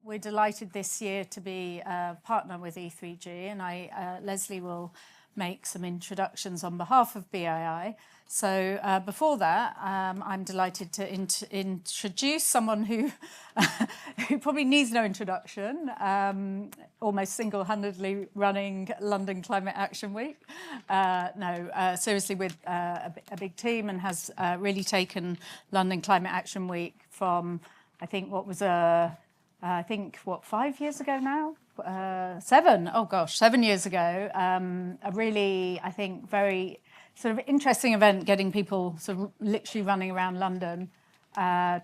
We're delighted this year to be a partner with E3G, and Leslie will make some introductions on behalf of BII. So before that, I'm delighted to introduce someone who, who probably needs no introduction, almost single-handedly running London Climate Action Week. Seriously with a big team, and has really taken London Climate Action Week from, I think, what was 5 years ago now? 7, oh gosh, 7 years ago. A really, I think, very sort of interesting event, getting people sort of literally running around London,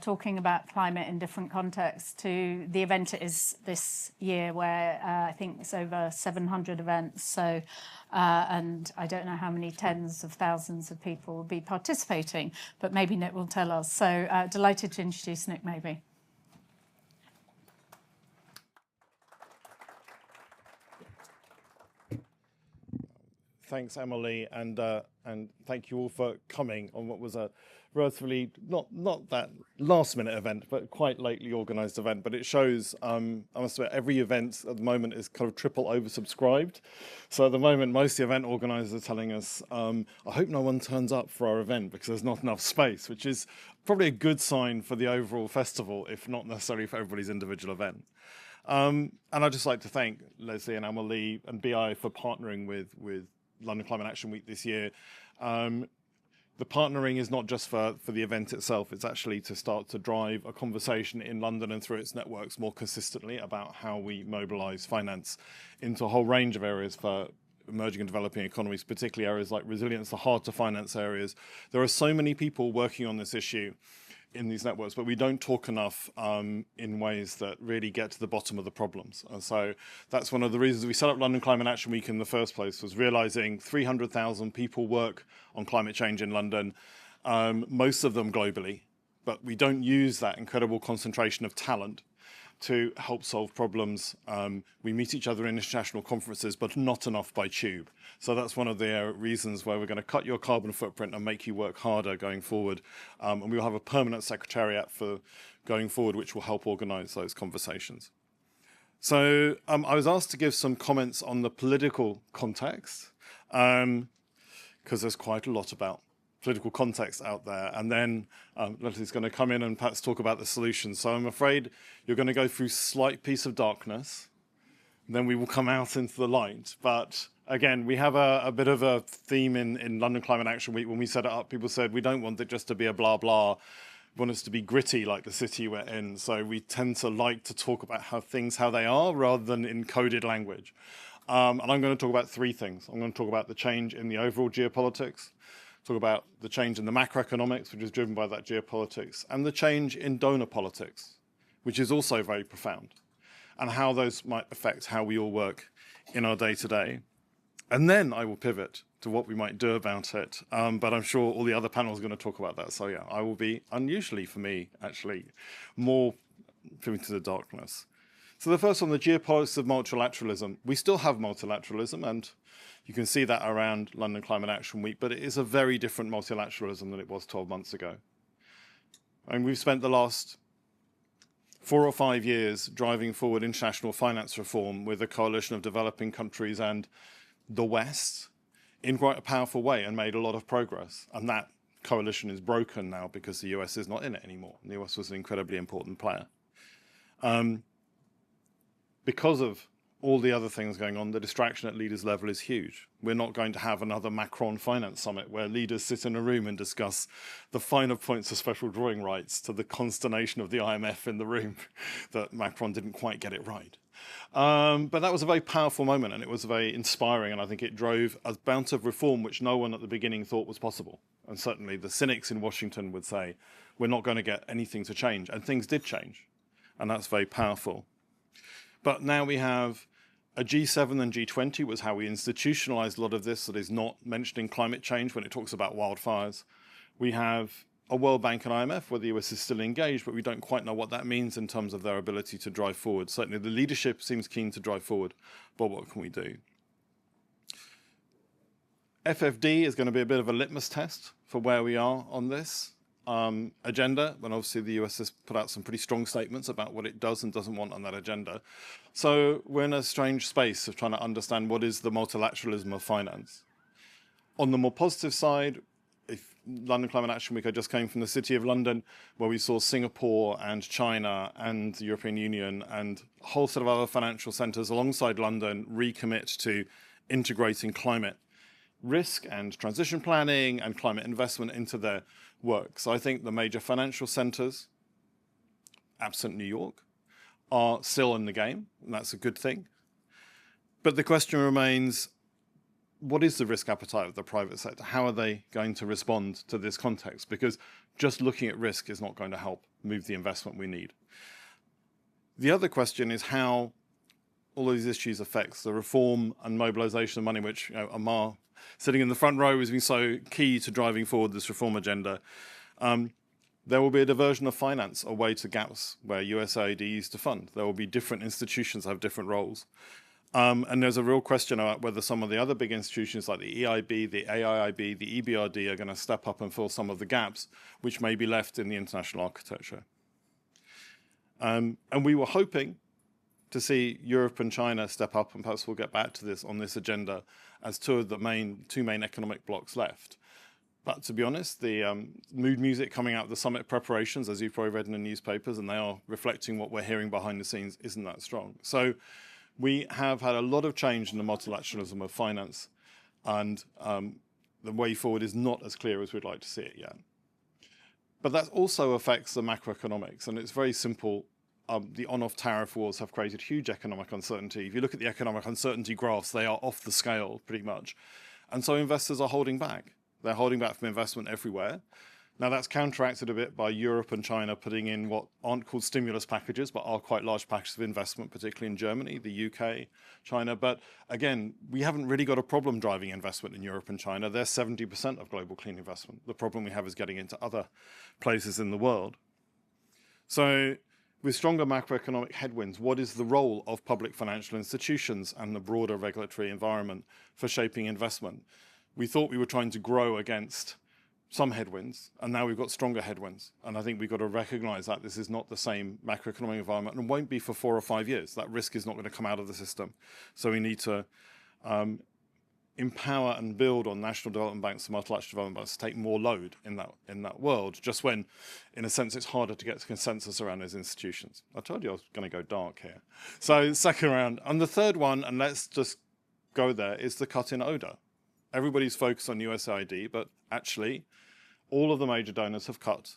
talking about climate in different contexts, to the event it is this year, where I think it's over 700 events. So, and I don't know how many tens of thousands of people will be participating, but maybe Nick will tell us. So delighted to introduce Nick Mabey. Thanks, Emily, and thank you all for coming on what was a relatively not that last-minute event, but quite lately organised event. But it shows, I must admit, every event at the moment is kind of triple oversubscribed. So at the moment, most of the event organisers are telling us, I hope no one turns up for our event because there's not enough space, which is probably a good sign for the overall festival, if not necessarily for everybody's individual event. And I'd just like to thank Leslie and Emily and BI for partnering with London Climate Action Week this year. The partnering is not just for the event itself, it's actually to start to drive a conversation in London and through its networks more consistently about how we mobilise finance into a whole range of areas for emerging and developing economies, particularly areas like resilience, the hard to finance areas. There are so many people working on this issue in these networks, but we don't talk enough in ways that really get to the bottom of the problems. And so that's one of the reasons we set up London Climate Action Week in the first place, was realising 300,000 people work on climate change in London, most of them globally, but we don't use that incredible concentration of talent to help solve problems. We meet each other in international conferences, but not enough by tube. So that's one of the reasons where we're going to cut your carbon footprint and make you work harder going forward. And we'll have a permanent secretariat for going forward, which will help organise those conversations. So I was asked to give some comments on the political context, because there's quite a lot about political context out there, and then Leslie's going to come in and perhaps talk about the solutions. So I'm afraid you're going to go through a slight piece of darkness, and then we will come out into the light. But again, we have a bit of a theme in London Climate Action Week. When we set it up, people said we don't want it just to be a blah blah, we want it to be gritty like the city we're in. So we tend to like to talk about how they are rather than in coded language. And I'm going to talk about 3 things. I'm going to talk about the change in the overall geopolitics, talk about the change in the macroeconomics, which is driven by that geopolitics, and the change in donor politics, which is also very profound, and how those might affect how we all work in our day-to-day. And then I will pivot to what we might do about it, but I'm sure all the other panels are going to talk about that. So yeah, I will be, unusually for me, actually, more moving to the darkness. So the first one, the geopolitics of multilateralism. We still have multilateralism, and you can see that around London Climate Action Week, but it is a very different multilateralism than it was 12 months ago. And we've spent the last 4 or 5 years driving forward international finance reform with a coalition of developing countries and the West in quite a powerful way, and made a lot of progress. And that coalition is broken now because the US is not in it anymore. And the US was an incredibly important player. Because of all the other things going on, the distraction at leaders level is huge. We're not going to have another Macron finance summit where leaders sit in a room and discuss the finer points of special drawing rights, to the consternation of the IMF in the room that Macron didn't quite get it right. But that was a very powerful moment, and it was very inspiring, and I think it drove a bout of reform which no one at the beginning thought was possible. And certainly the cynics in Washington would say, we're not going to get anything to change. And things did change, and that's very powerful. But now we have a G7 and G20 was how we institutionalized a lot of this, that is not mentioning climate change when it talks about wildfires. We have a World Bank and IMF where the US is still engaged, but we don't quite know what that means in terms of their ability to drive forward. Certainly the leadership seems keen to drive forward, but what can we do? FFD is going to be a bit of a litmus test for where we are on this. agenda, and obviously the US has put out some pretty strong statements about what it does and doesn't want on that agenda. So we're in a strange space of trying to understand what is the multilateralism of finance. On the more positive side, if London Climate Action Week, I just came from the City of London, where we saw Singapore and China and the European Union and a whole set of other financial centres alongside London recommit to integrating climate risk and transition planning and climate investment into their work. So I think the major financial centres, absent New York, are still in the game, and that's a good thing. But the question remains, what is the risk appetite of the private sector? How are they going to respond to this context? Because just looking at risk is not going to help move the investment we need. The other question is how all of these issues affects the reform and mobilisation of money, which Amar, sitting in the front row, has been so key to driving forward this reform agenda. There will be a diversion of finance away to gaps where USAID used to fund. There will be different institutions that have different roles. And there's a real question about whether some of the other big institutions like the EIB, the AIIB, the EBRD are going to step up and fill some of the gaps which may be left in the international architecture. And we were hoping to see Europe and China step up, and perhaps we'll get back to this on this agenda as two main economic blocks left. But to be honest, the mood music coming out of the summit preparations, as you've probably read in the newspapers, and they are reflecting what we're hearing behind the scenes, isn't that strong. So we have had a lot of change in the multilateralism of finance, and the way forward is not as clear as we'd like to see it yet. But that also affects the macroeconomics, and it's very simple. The on-off tariff wars have created huge economic uncertainty. If you look at the economic uncertainty graphs, they are off the scale pretty much. And so investors are holding back. They're holding back from investment everywhere. Now that's counteracted a bit by Europe and China putting in what aren't called stimulus packages, but are quite large packages of investment, particularly in Germany, the UK, China. But again, we haven't really got a problem driving investment in Europe and China. They're 70% of global clean investment. The problem we have is getting into other places in the world. So with stronger macroeconomic headwinds, what is the role of public financial institutions and the broader regulatory environment for shaping investment? We thought we were trying to grow against some headwinds, and now we've got stronger headwinds. And I think we've got to recognise that this is not the same macroeconomic environment and won't be for 4 or 5 years. That risk is not going to come out of the system. So we need to empower and build on national development banks and multilateral development banks to take more load in that world, just when, in a sense, it's harder to get consensus around those institutions. I told you I was going to go dark here. So second round. And the third one, and let's just go there, is the cut in ODA. Everybody's focused on USAID, but actually all of the major donors have cut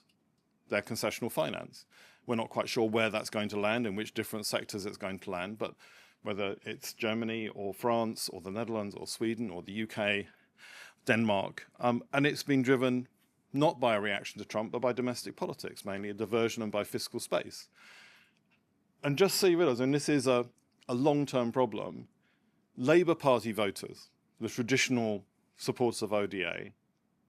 their concessional finance. We're not quite sure where that's going to land, in which different sectors it's going to land, but whether it's Germany or France or the Netherlands or Sweden or the UK, Denmark. And it's been driven not by a reaction to Trump, but by domestic politics, mainly a diversion and by fiscal space. And just so you realise, and this is a long-term problem, Labour Party voters, the traditional supporters of ODA,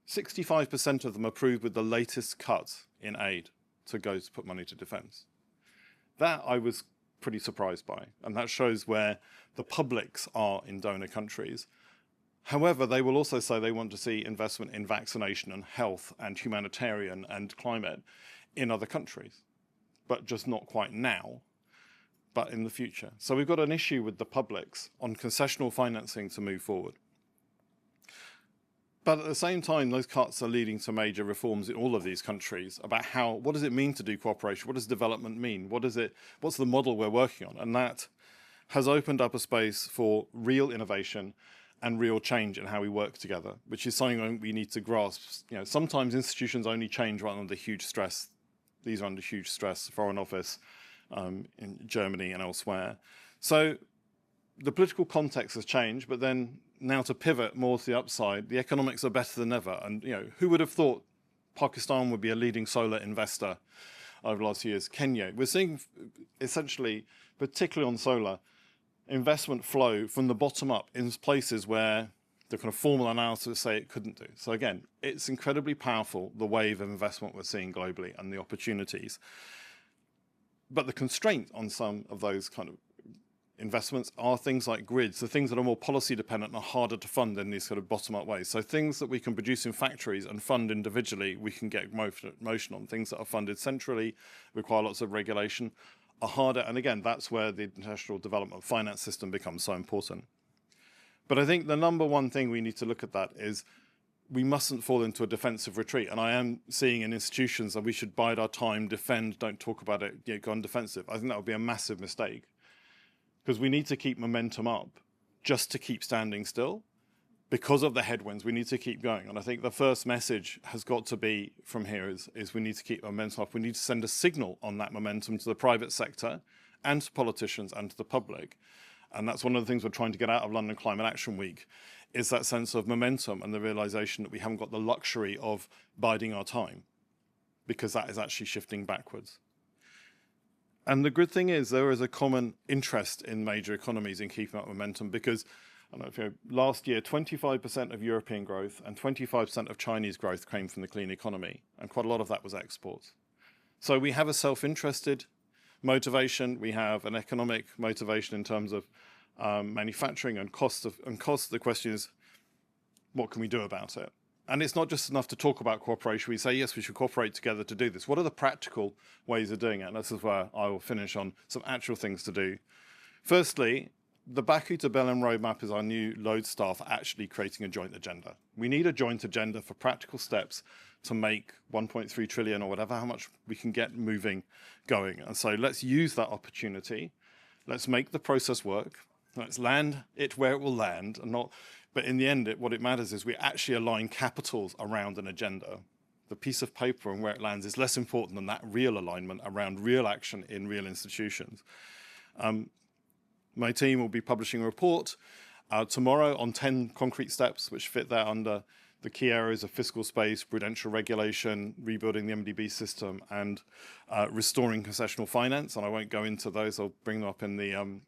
65% of them approved with the latest cut in aid to go to put money to defence. That I was pretty surprised by, and that shows where the publics are in donor countries. However, they will also say they want to see investment in vaccination and health and humanitarian and climate in other countries, but just not quite now, but in the future. So we've got an issue with the publics on concessional financing to move forward. But at the same time, those cuts are leading to major reforms in all of these countries about what does it mean to do cooperation? What does development mean? What's the model we're working on? And that has opened up a space for real innovation and real change in how we work together, which is something we need to grasp. Sometimes institutions only change right under huge stress. These are under huge stress, the Foreign Office in Germany and elsewhere. So the political context has changed, but then now to pivot more to the upside, the economics are better than ever. And who would have thought Pakistan would be a leading solar investor over the last few years? Kenya. We're seeing essentially, particularly on solar, investment flow from the bottom up in places where the kind of formal analysis say it couldn't do. So again, it's incredibly powerful, the wave of investment we're seeing globally and the opportunities. But the constraint on some of those kind of investments are things like grids, the things that are more policy dependent and are harder to fund in these sort of bottom-up ways. So things that we can produce in factories and fund individually, we can get motion on. Things that are funded centrally, require lots of regulation, are harder. And again, that's where the international development finance system becomes so important. But I think the number one thing we need to look at that is we mustn't fall into a defensive retreat. And I am seeing in institutions that we should bide our time, defend, don't talk about it, go on defensive. I think that would be a massive mistake, because we need to keep momentum up just to keep standing still. Because of the headwinds, we need to keep going. And I think the first message has got to be from here is we need to keep momentum up. We need to send a signal on that momentum to the private sector and to politicians and to the public. And that's one of the things we're trying to get out of London Climate Action Week, is that sense of momentum and the realization that we haven't got the luxury of biding our time, because that is actually shifting backwards. And the good thing is there is a common interest in major economies in keeping up momentum, because I don't know if you know, last year 25% of European growth and 25% of Chinese growth came from the clean economy, and quite a lot of that was exports. So we have a self-interested motivation, we have an economic motivation in terms of manufacturing and cost. The question is, what can we do about it? And it's not just enough to talk about cooperation. We say, yes, we should cooperate together to do this. What are the practical ways of doing it? And this is where I will finish on some actual things to do. Firstly, the Baku to Berlin roadmap is our new lodestar for actually creating a joint agenda. We need a joint agenda for practical steps to make 1.3 trillion or whatever, how much we can get moving, going. And so let's use that opportunity. Let's make the process work. Let's land it where it will land, and not. But in the end, what it matters is we actually align capitals around an agenda. The piece of paper and where it lands is less important than that real alignment around real action in real institutions. My team will be publishing a report tomorrow on 10 concrete steps which fit there under the key areas of fiscal space, prudential regulation, rebuilding the MDB system, and restoring concessional finance. And I won't go into those. I'll bring them up in the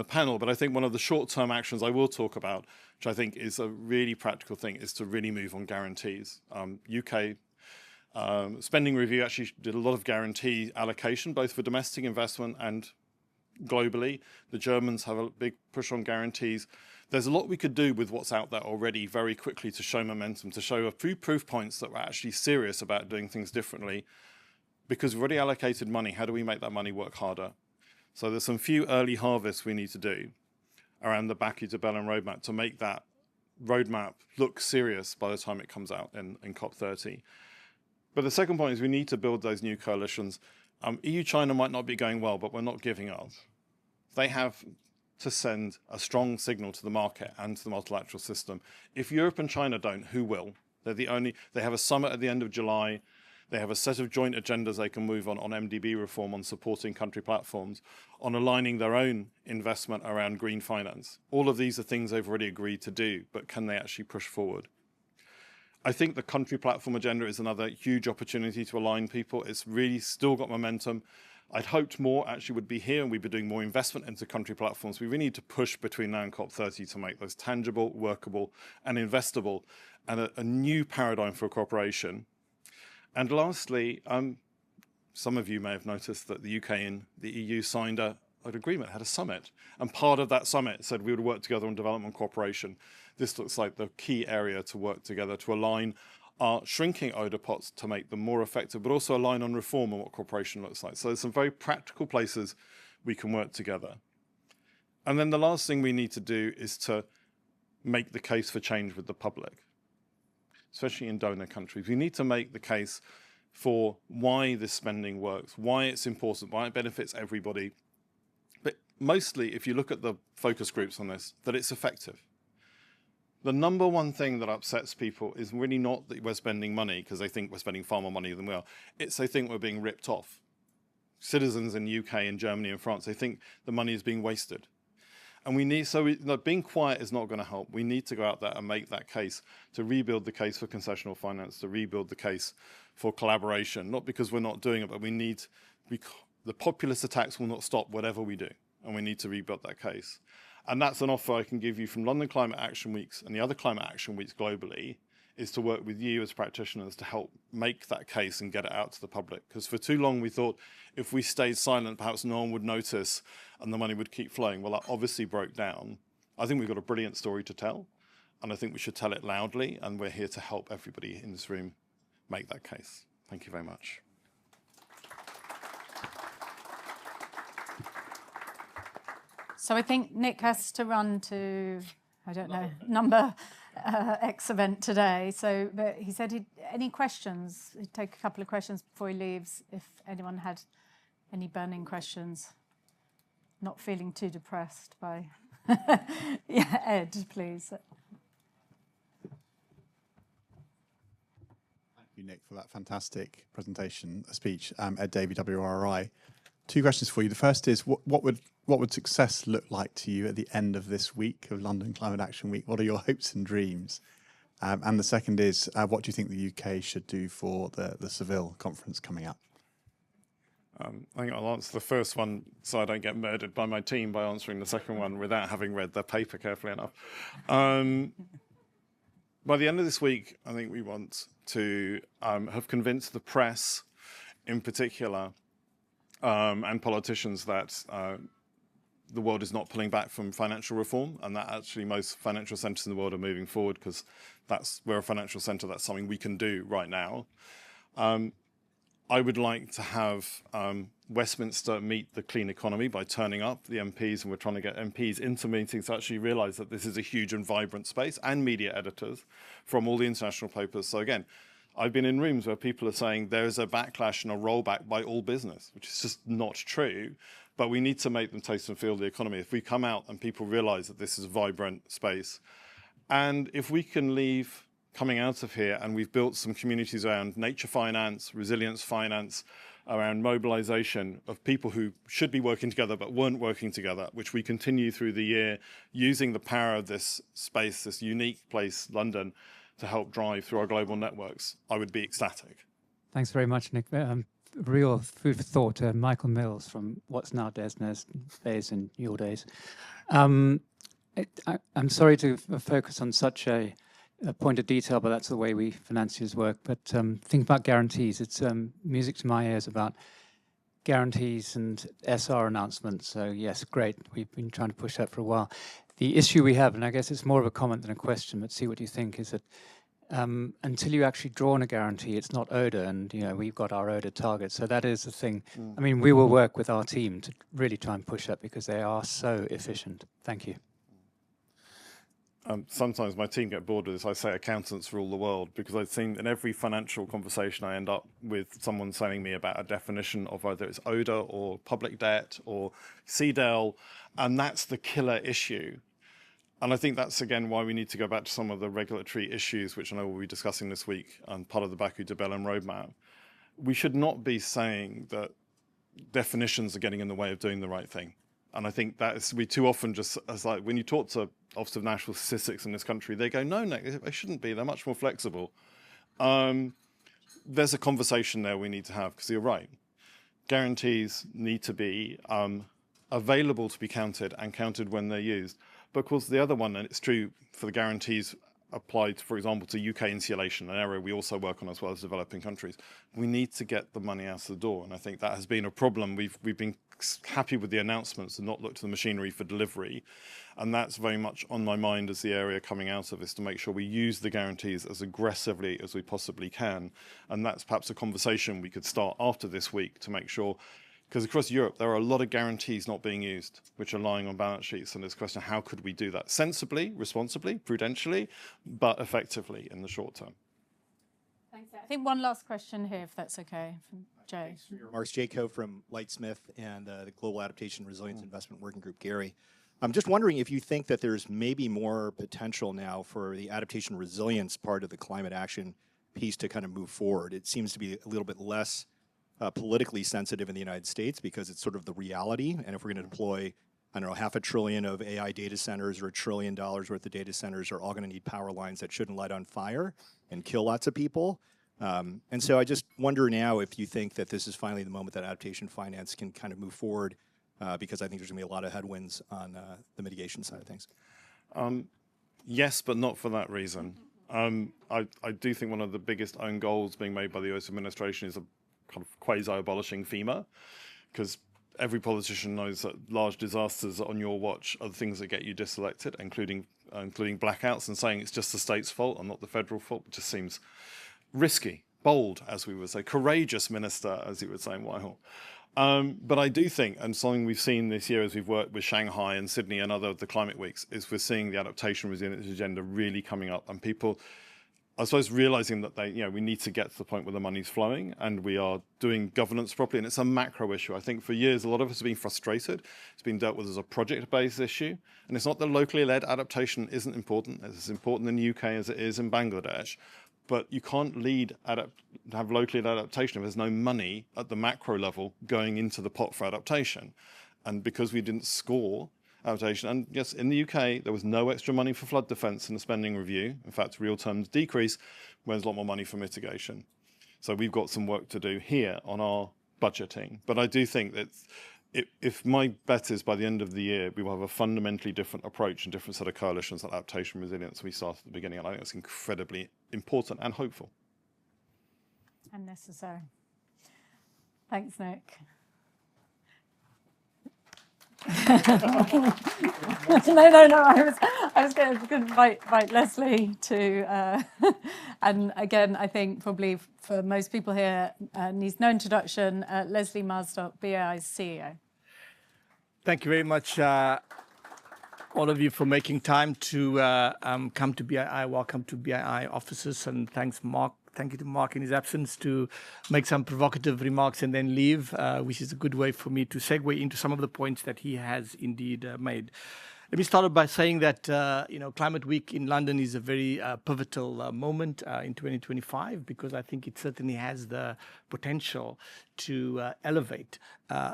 panel. But I think one of the short-term actions I will talk about, which I think is a really practical thing, is to really move on guarantees. UK spending review actually did a lot of guarantee allocation, both for domestic investment and globally. The Germans have a big push on guarantees. There's a lot we could do with what's out there already very quickly to show momentum, to show a few proof points that we're actually serious about doing things differently. Because we've already allocated money, how do we make that money work harder? So there's some few early harvests we need to do around the Baku to Berlin roadmap to make that roadmap look serious by the time it comes out in COP30. But the second point is we need to build those new coalitions. EU-China might not be going well, but we're not giving up. They have to send a strong signal to the market and to the multilateral system. If Europe and China don't, who will? They have a summit at the end of July. They have a set of joint agendas they can move on MDB reform, on supporting country platforms, on aligning their own investment around green finance. All of these are things they've already agreed to do, but can they actually push forward? I think the country platform agenda is another huge opportunity to align people. It's really still got momentum. I'd hoped more actually would be here, and we'd be doing more investment into country platforms. We really need to push between now and COP30 to make those tangible, workable, and investable, and a new paradigm for cooperation. And lastly, some of you may have noticed that the UK and the EU signed an agreement, had a summit. And part of that summit said we would work together on development cooperation. This looks like the key area to work together to align our shrinking ODA pots to make them more effective, but also align on reform and what cooperation looks like. So there's some very practical places we can work together. And then the last thing we need to do is to make the case for change with the public, especially in donor countries. We need to make the case for why this spending works, why it's important, why it benefits everybody. But mostly, if you look at the focus groups on this, that it's effective. The number one thing that upsets people is really not that we're spending money because they think we're spending far more money than we are. It's they think we're being ripped off. Citizens in UK and Germany and France, they think the money is being wasted. And being quiet is not going to help. We need to go out there and make that case, to rebuild the case for concessional finance, to rebuild the case for collaboration, not because we're not doing it, but the populist attacks will not stop whatever we do, and we need to rebuild that case. And that's an offer I can give you from London Climate Action Weeks and the other climate action weeks globally, is to work with you as practitioners to help make that case and get it out to the public. Because for too long we thought if we stayed silent, perhaps no one would notice and the money would keep flowing. Well, that obviously broke down. I think we've got a brilliant story to tell, and I think we should tell it loudly, and we're here to help everybody in this room make that case. Thank you very much. So I think Nick has to run to, I don't know, number X event today. So, but he said any questions? He'd take a couple of questions before he leaves, if anyone had any burning questions. Not feeling too depressed by... Yeah, Ed, please. Thank you, Nick, for that fantastic presentation, speech. Ed Davey, WRI. 2 questions for you. The first is, what would success look like to you at the end of this week of London Climate Action Week? What are your hopes and dreams? And the second is, what do you think the UK should do for the Seville conference coming up? I think I'll answer the first one so I don't get murdered by my team by answering the second one without having read their paper carefully enough. By the end of this week, I think we want to have convinced the press in particular and politicians that the world is not pulling back from financial reform, and that actually most financial centres in the world are moving forward, because we're a financial centre, that's something we can do right now. I would like to have Westminster meet the clean economy by turning up the MPs, and we're trying to get MPs into meetings to actually realise that this is a huge and vibrant space, and media editors from all the international papers. So again, I've been in rooms where people are saying there is a backlash and a rollback by all business, which is just not true. But we need to make them taste and feel the economy. If we come out and people realise that this is a vibrant space, and if we can leave coming out of here and we've built some communities around nature finance, resilience finance, around mobilisation of people who should be working together but weren't working together, which we continue through the year using the power of this space, this unique place, London, to help drive through our global networks, I would be ecstatic. Thanks very much, Nick. Real food for thought. Michael Mills from what's now Desnes Days in your days. I'm sorry to focus on such a point of detail, but that's the way we financiers work. But think about guarantees. It's music to my ears about guarantees and SR announcements. So yes, great. We've been trying to push that for a while. The issue we have, and I guess it's more of a comment than a question, but see what you think, is that until you actually draw on a guarantee, it's not ODA, and we've got our ODA targets. So that is the thing. I mean, we will work with our team to really try and push that, because they are so efficient. Thank you. Sometimes my team get bored with this. I say accountants rule the world, because I've seen in every financial conversation I end up with someone telling me about a definition of either it's ODA or public debt or CDEL, and that's the killer issue. And I think that's, again, why we need to go back to some of the regulatory issues, which I know we'll be discussing this week and part of the Baku de Belém roadmap. We should not be saying that definitions are getting in the way of doing the right thing. And I think that is, we too often just, as like when you talk to Office of National Statistics in this country, they go, no, they shouldn't be. They're much more flexible. There's a conversation there we need to have, because you're right. Guarantees need to be available to be counted, and counted when they're used. But of course, the other one, and it's true for the guarantees applied, for example, to UK insulation, an area we also work on as well as developing countries, we need to get the money out of the door. And I think that has been a problem. We've been happy with the announcements and not looked to the machinery for delivery. And that's very much on my mind as the area coming out of this, to make sure we use the guarantees as aggressively as we possibly can. And that's perhaps a conversation we could start after this week to make sure, because across Europe, there are a lot of guarantees not being used, which are lying on balance sheets. And there's a question, how could we do that sensibly, responsibly, prudentially, but effectively in the short term? Thanks. I think one last question here, if that's okay, from Joe. Thanks for your remarks. Jay Coe from Lightsmith and the Global Adaptation Resilience Investment Working Group, Gary. I'm just wondering if you think that there's maybe more potential now for the adaptation resilience part of the climate action piece to kind of move forward. It seems to be a little bit less politically sensitive in the United States, because it's sort of the reality. And if we're going to deploy, I don't know, $500 billion of AI data centers or $1 trillion worth of data centers are all going to need power lines that shouldn't light on fire and kill lots of people. And so I just wonder now if you think that this is finally the moment that adaptation finance can kind of move forward, because I think there's going to be a lot of headwinds on the mitigation side of things. Yes, but not for that reason. I do think one of the biggest own goals being made by the US administration is a kind of quasi-abolishing FEMA, because every politician knows that large disasters on your watch are the things that get you diselected, including blackouts, and saying it's just the state's fault and not the federal fault just seems risky, bold, as we would say, courageous minister, as you would say in Whitehall. But I do think, and something we've seen this year as we've worked with Shanghai and Sydney and other of the climate weeks, is we're seeing the adaptation resilience agenda really coming up, and people, I suppose, realizing that we need to get to the point where the money's flowing and we are doing governance properly. And it's a macro issue. I think for years, a lot of us have been frustrated. It's been dealt with as a project-based issue. And it's not that locally led adaptation isn't important. It's as important in the UK as it is in Bangladesh. But you can't have locally led adaptation if there's no money at the macro level going into the pot for adaptation. And because we didn't score adaptation, and yes, in the UK, there was no extra money for flood defence in the spending review. In fact, real terms decrease, whereas a lot more money for mitigation. So we've got some work to do here on our budgeting. But I do think that if my bet is by the end of the year, we will have a fundamentally different approach and different set of coalitions on adaptation resilience we started at the beginning. And I think it's incredibly important and hopeful. And necessary. Thanks, Nick. No. I was going to invite Leslie to, and again, I think probably for most people here needs no introduction. Leslie Maasdorp, BII's CEO. Thank you very much, all of you, for making time to come to BII. Welcome to BII offices, and thanks, Mark. Thank you to Mark in his absence to make some provocative remarks and then leave, which is a good way for me to segue into some of the points that he has indeed made. Let me start by saying that Climate Week in London is a very pivotal moment in 2025, because I think it certainly has the potential to elevate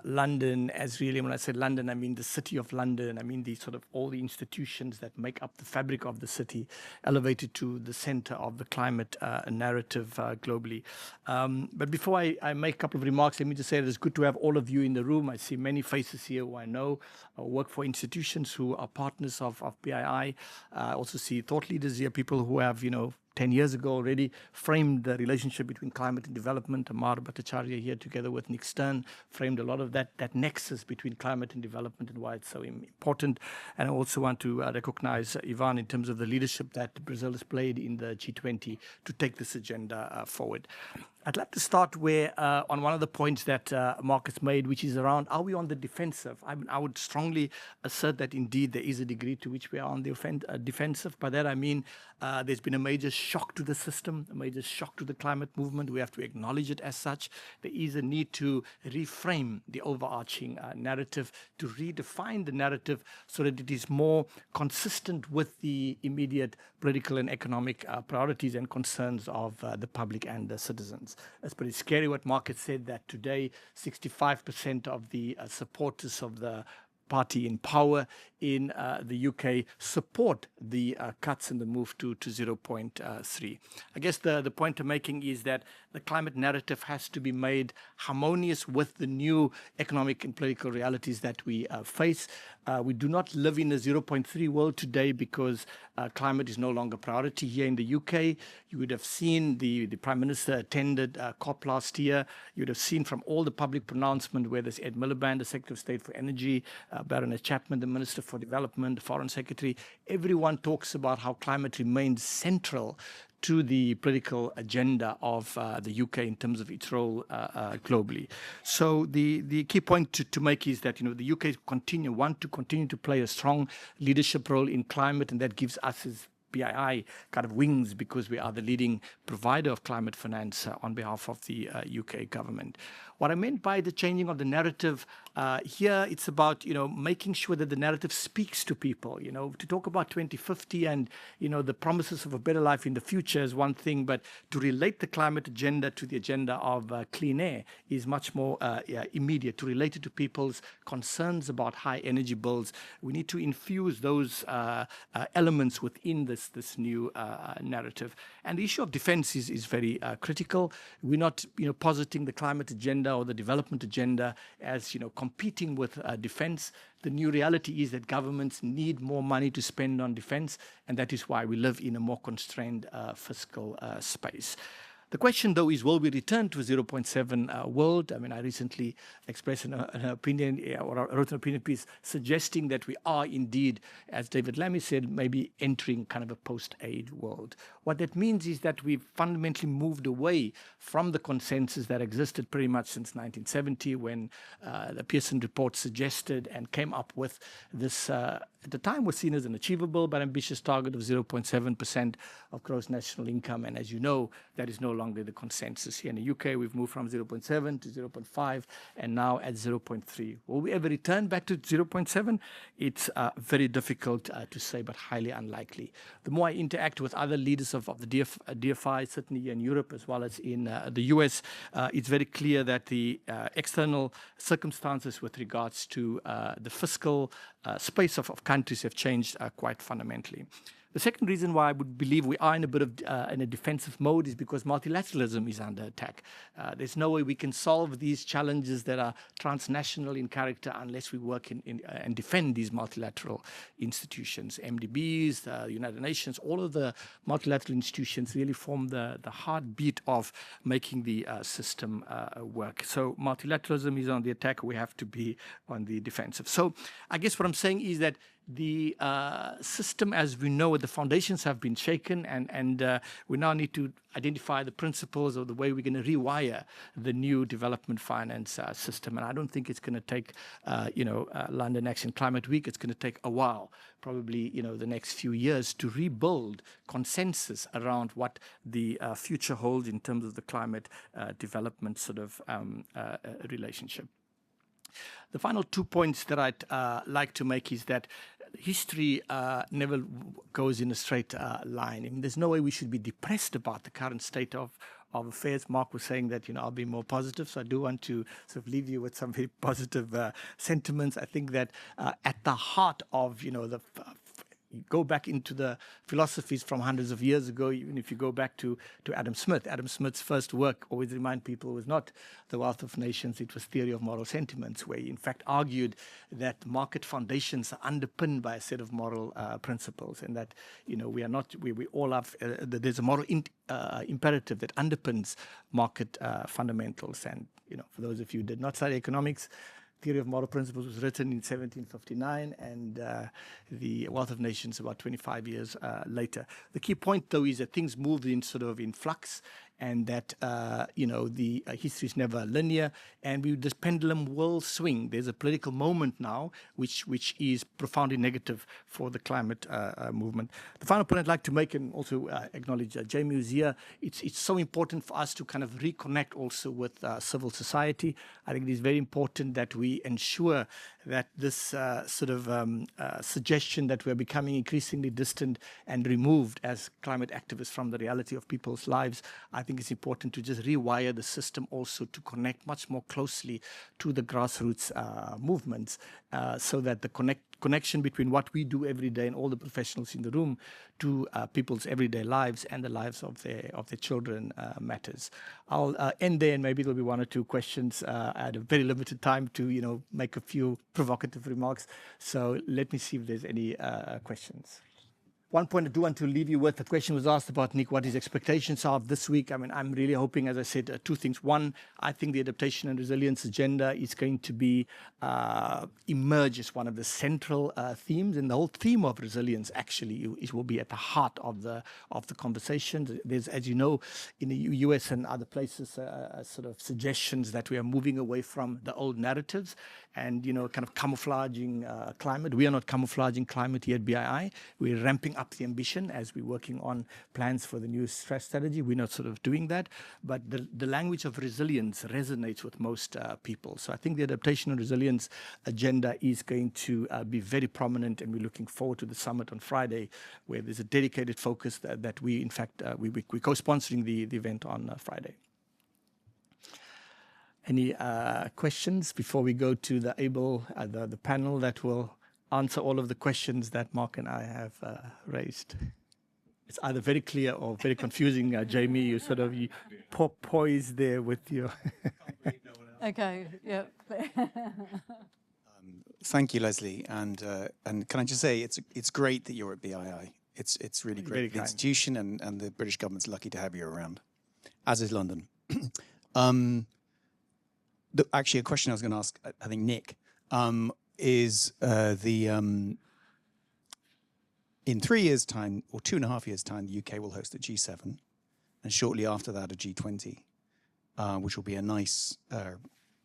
London as really, when I say London, I mean the city of London, I mean the sort of all the institutions that make up the fabric of the city, elevated to the center of the climate narrative globally. But before I make a couple of remarks, let me just say that it's good to have all of you in the room. I see many faces here who I know work for institutions who are partners of BII. I also see thought leaders here, people who have, 10 years ago already framed the relationship between climate and development. Amar Bhattacharya here, together with Nick Stern, framed a lot of that nexus between climate and development and why it's so important. And I also want to recognize Ivan in terms of the leadership that Brazil has played in the G20 to take this agenda forward. I'd like to start on one of the points that Mark has made, which is around, are we on the defensive? I would strongly assert that indeed there is a degree to which we are on the defensive. By that I mean there's been a major shock to the system, a major shock to the climate movement. We have to acknowledge it as such. There is a need to reframe the overarching narrative, to redefine the narrative so that it is more consistent with the immediate political and economic priorities and concerns of the public and the citizens. It's pretty scary what Mark has said, that today 65% of the supporters of the party in power in the UK support the cuts and the move to 0.3. I guess the point I'm making is that the climate narrative has to be made harmonious with the new economic and political realities that we face. We do not live in a 0.3 world today because climate is no longer a priority here in the UK. You would have seen the Prime Minister attended COP last year. You would have seen from all the public pronouncement, whether it's Ed Miliband, the Secretary of State for Energy, Baroness Chapman, the Minister for Development, the Foreign Secretary, everyone talks about how climate remains central to the political agenda of the UK in terms of its role globally. So the key point to make is that the UK want to continue to play a strong leadership role in climate, and that gives us as BII kind of wings, because we are the leading provider of climate finance on behalf of the UK government. What I meant by the changing of the narrative here, it's about making sure that the narrative speaks to people. To talk about 2050 and the promises of a better life in the future is one thing, but to relate the climate agenda to the agenda of clean air is much more immediate. To relate it to people's concerns about high energy bills, we need to infuse those elements within this new narrative. And the issue of defense is very critical. We're not positing the climate agenda agenda or the development agenda as, competing with defense. The new reality is that governments need more money to spend on defense, and that is why we live in a more constrained fiscal space. The question, though, is will we return to a 0.7 world? I mean, I recently expressed an opinion, or I wrote an opinion piece suggesting that we are indeed, as David Lammy said, maybe entering kind of a post-aid world. What that means is that we've fundamentally moved away from the consensus that existed pretty much since 1970, when the Pearson report suggested and came up with this, at the time was seen as an achievable but ambitious target of 0.7% of gross national income. And as you know, that is no longer the consensus. Here in the UK, we've moved from 0.7 to 0.5 and now at 0.3. Will we ever return back to 0.7? It's very difficult to say, but highly unlikely. The more I interact with other leaders of the DFI, certainly in Europe as well as in the US, it's very clear that the external circumstances with regards to the fiscal space of countries have changed quite fundamentally. The second reason why I would believe we are in a bit of in a defensive mode is because multilateralism is under attack. There's no way we can solve these challenges that are transnational in character unless we work and defend these multilateral institutions. MDBs, the United Nations, all of the multilateral institutions really form the heartbeat of making the system work. So multilateralism is on the attack. We have to be on the defensive. So I guess what I'm saying is that the system as we know it, the foundations have been shaken, and we now need to identify the principles of the way we're going to rewire the new development finance system. And I don't think it's going to take, London Action Climate Week. It's going to take a while, probably, the next few years to rebuild consensus around what the future holds in terms of the climate development sort of relationship. The final 2 points that I'd like to make is that history never goes in a straight line. I mean, there's no way we should be depressed about the current state of affairs. Mark was saying that, I'll be more positive, so I do want to sort of leave you with some very positive sentiments. I think that at the heart of, the you go back into the philosophies from hundreds of years ago, even if you go back to Adam Smith. Adam Smith's first work, always remind people, was not The Wealth of Nations, it was Theory of Moral Sentiments, where he in fact argued that market foundations are underpinned by a set of moral principles, and that, we are not, we all have, there's a moral imperative that underpins market fundamentals. And, for those of you who did not study economics, Theory of Moral Principles was written in 1759, and The Wealth of Nations about 25 years later. The key point, though, is that things moved in sort of in flux, and that, the history is never linear, and this pendulum will swing. There's a political moment now which is profoundly negative for the climate movement. The final point I'd like to make, and also acknowledge Jamie who's here, it's so important for us to kind of reconnect also with civil society. I think it is very important that we ensure that this sort of suggestion that we're becoming increasingly distant and removed as climate activists from the reality of people's lives. I think it's important to just rewire the system also to connect much more closely to the grassroots movements, so that the connection between what we do every day and all the professionals in the room to people's everyday lives and the lives of their children matters. I'll end there, and maybe there'll be one or two questions. I had a very limited time to make a few provocative remarks, so let me see if there's any questions. One point I do want to leave you with, the question was asked about, Nick, what his expectations are of this week. I mean, I'm really hoping, as I said, two things. One, I think the adaptation and resilience agenda is going to be emerge as one of the central themes, and the whole theme of resilience actually it will be at the heart of the conversation. There's, as you know, in the US and other places, sort of suggestions that we are moving away from the old narratives and, kind of camouflaging climate. We are not camouflaging climate here at BII. We're ramping up the ambition as we're working on plans for the new stress strategy. We're not sort of doing that, but the language of resilience resonates with most people. So I think the adaptation and resilience agenda is going to be very prominent, and we're looking forward to the summit on Friday, where there's a dedicated focus that we, in fact, we're co-sponsoring the event on Friday. Any questions before we go to the panel that will answer all of the questions that Mark and I have raised? It's either very clear or very confusing. Jamie, you sort of poise there with your... Okay, yeah. Thank you, Leslie. And can I just say, it's great that you're at BII. It's really great Very for the kind. institution, and the British government's lucky to have you around, as is London. Actually, a question I was going to ask, I think Nick, is in 3 years' time, or 2.5 years' time, the UK will host a G7, and shortly after that, a G20, which will be a nice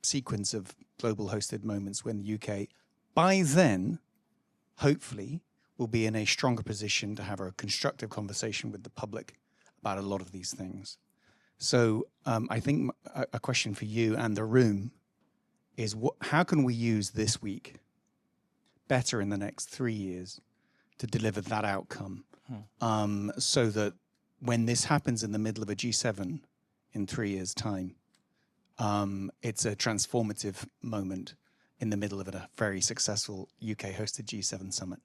sequence of global hosted moments when the UK, by then, hopefully, will be in a stronger position to have a constructive conversation with the public about a lot of these things. So I think a question for you and the room is, how can we use this week better in the next 3 years to deliver that outcome, so that when this happens in the middle of a G7 in 3 years' time, it's a transformative moment in the middle of a very successful UK-hosted G7 summit.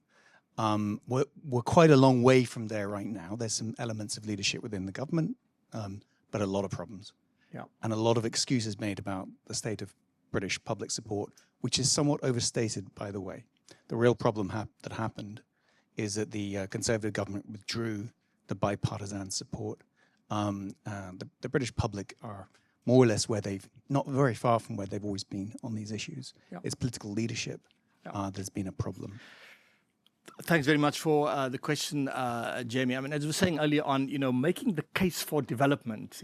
We're quite a long way from there right now. There's some elements of leadership within the government, but a lot of problems. Yeah. And a lot of excuses made about the state of British public support, which is somewhat overstated, by the way. The real problem that happened is that the Conservative government withdrew the bipartisan support. The British public are more or less where they've, not very far from where they've always been on these issues. Yeah. It's political leadership that's been a problem. Thanks very much for the question, Jamie. I mean, as we were saying earlier on, making the case for development,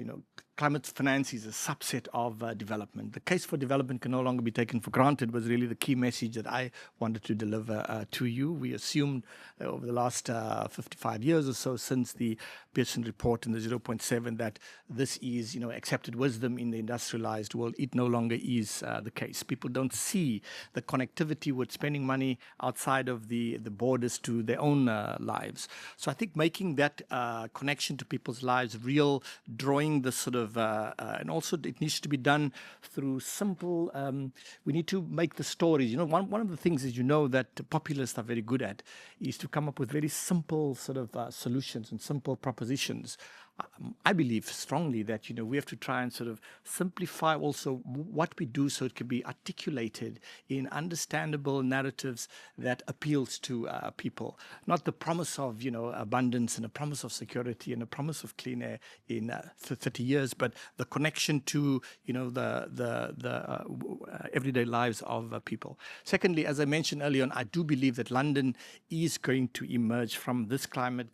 climate finance is a subset of development. The case for development can no longer be taken for granted was really the key message that I wanted to deliver to you. We assumed over the last 55 years or so since the Pearson report and the 0.7 that this is, accepted wisdom in the industrialized world. It no longer is the case. People don't see the connectivity with spending money outside of the borders to their own lives. So I think making that connection to people's lives real, drawing the sort of, and also it needs to be done through simple, we need to make the stories. One of the things is, that populists are very good at is to come up with very simple sort of solutions and simple propositions. I believe strongly that, we have to try and sort of simplify also what we do so it can be articulated in understandable narratives that appeals to people. Not the promise of, abundance and a promise of security and a promise of clean air in 30 years, but the connection to, the everyday lives of people. Secondly, as I mentioned earlier on, I do believe that London is going to emerge from this climate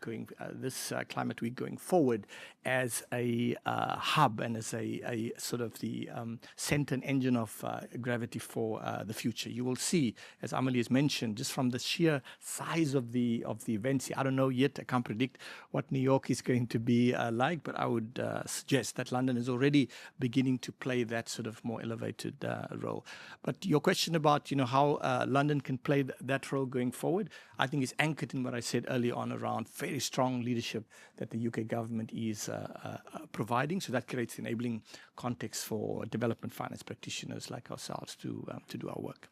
climate week going forward as a hub and as a sort of the center and engine of gravity for the future. You will see, as Amelie has mentioned, just from the sheer size of the events. I don't know yet. I can't predict what New York is going to be like, but I would suggest that London is already beginning to play that sort of more elevated role. But your question about how London can play that role going forward, I think is anchored in what I said earlier on around very strong leadership that the UK government is providing. So that creates enabling context for development finance practitioners like ourselves to do our work.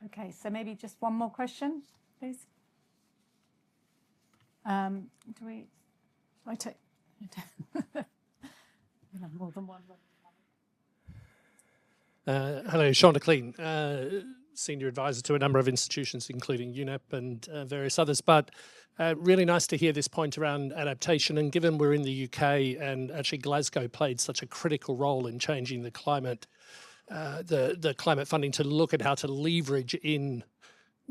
Okay, so maybe just one more question, please. Do we? I take. More than one. Hello, Sean DeClean, Senior Advisor to a number of institutions, including UNEP and various others. But really nice to hear this point around adaptation. And given we're in the UK and actually Glasgow played such a critical role in changing the climate, the climate funding to look at how to leverage in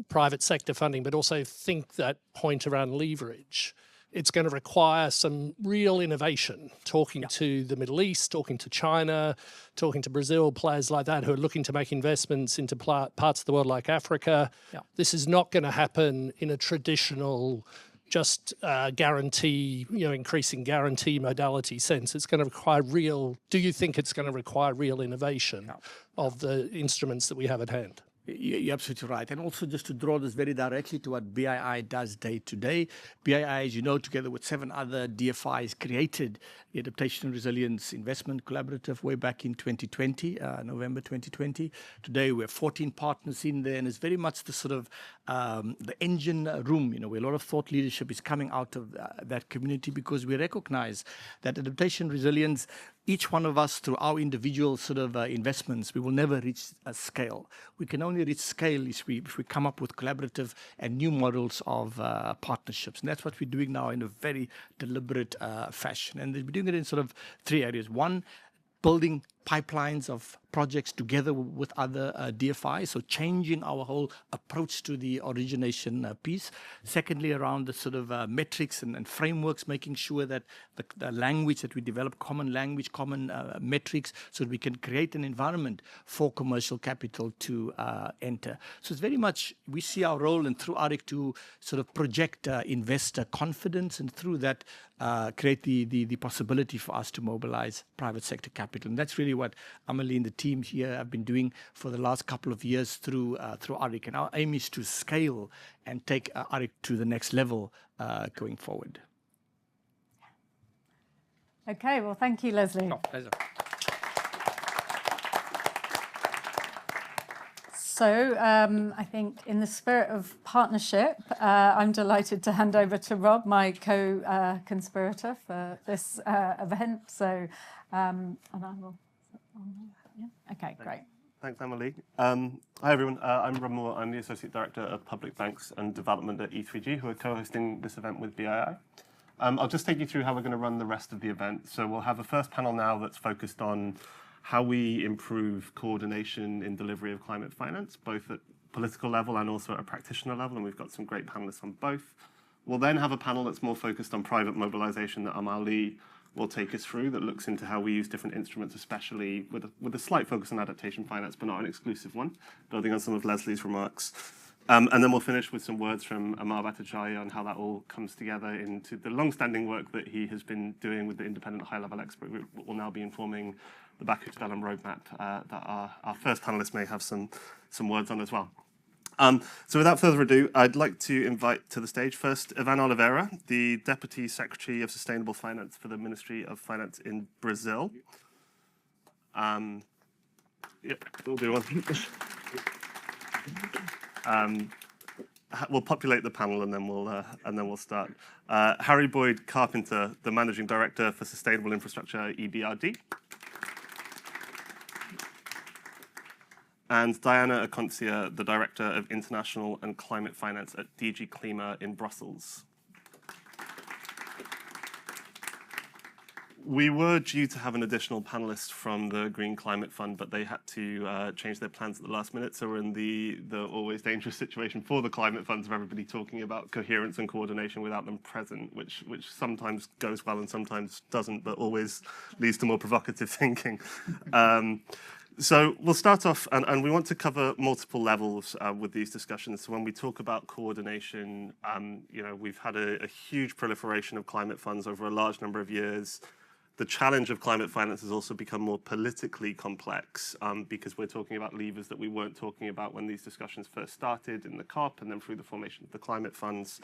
private sector funding, but also think that point around leverage. It's going to require some real innovation, talking to the Middle East, talking to China, talking to Brazil, players like that who are looking to make investments into parts of the world like Africa. Yeah. This is not going to happen in a traditional just guarantee, increasing guarantee modality sense. It's going to require real, do you think it's going to require real innovation of the instruments that we have at hand? You're absolutely right. And also just to draw this very directly to what BII does day to day. BII, as you know, together with 7 other DFIs, created the Adaptation and Resilience Investment Collaborative way back in 2020, November 2020. Today, we have 14 partners in there, and it's very much the sort of the engine room, where a lot of thought leadership is coming out of that community, because we recognize that adaptation resilience each one of us, through our individual sort of investments, we will never reach a scale. We can only reach scale if we come up with collaborative and new models of partnerships. And that's what we're doing now in a very deliberate fashion. And we're doing it in sort of 3 areas. One, building pipelines of projects together with other DFIs, so changing our whole approach to the origination piece. Secondly, around the sort of metrics and frameworks, making sure that the language that we develop, common language, common metrics, so that we can create an environment for commercial capital to enter. So it's very much, we see our role and through ARIC to sort of project investor confidence, and through that create the possibility for us to mobilize private sector capital. And that's really what Amelie and the team here have been doing for the last couple of years through ARIC. And our aim is to scale and take ARIC to the next level going forward. Okay, well, thank you, Leslie. Oh, pleasure. So I think in the spirit of partnership, I'm delighted to hand over to Rob, my co-conspirator for this event. So, and I will, yeah, okay, great. Thanks, Amelie. Hi, everyone. I'm Rob Moore. I'm the Associate Director of Public Banks and Development at E3G, who are co-hosting this event with BII. I'll just take you through how we're going to run the rest of the event. So we'll have a first panel now that's focused on how we improve coordination in delivery of climate finance, both at political level and also at a practitioner level, and we've got some great panelists on both. We'll then have a panel that's more focused on private mobilisation that Amelie will take us through, that looks into how we use different instruments, especially with a slight focus on adaptation finance, but not an exclusive one, building on some of Leslie's remarks. And then we'll finish with some words from Amar Bhattacharya on how that all comes together into the long-standing work that he has been doing with the independent high-level expert group that will now be informing the Baku to Dalam roadmap that our first panelist may have some words on as well. So without further ado, I'd like to invite to the stage first Ivan Oliveira, the Deputy Secretary of Sustainable Finance for the Ministry of Finance in Brazil. Yep, we'll do one. We'll populate the panel and then we'll start. Harry Boyd Carpenter, the Managing Director for Sustainable Infrastructure, EBRD. And Diana Aconcia, the Director of International and Climate Finance at DG Klima in Brussels. We were due to have an additional panelist from the Green Climate Fund, but they had to change their plans at the last minute. So we're in the always dangerous situation for the climate funds of everybody talking about coherence and coordination without them present, which sometimes goes well and sometimes doesn't, but always leads to more provocative thinking. So we'll start off, and we want to cover multiple levels with these discussions. So when we talk about coordination, we've had a huge proliferation of climate funds over a large number of years. The challenge of climate finance has also become more politically complex because we're talking about levers that we weren't talking about when these discussions first started in the COP and then through the formation of the climate funds.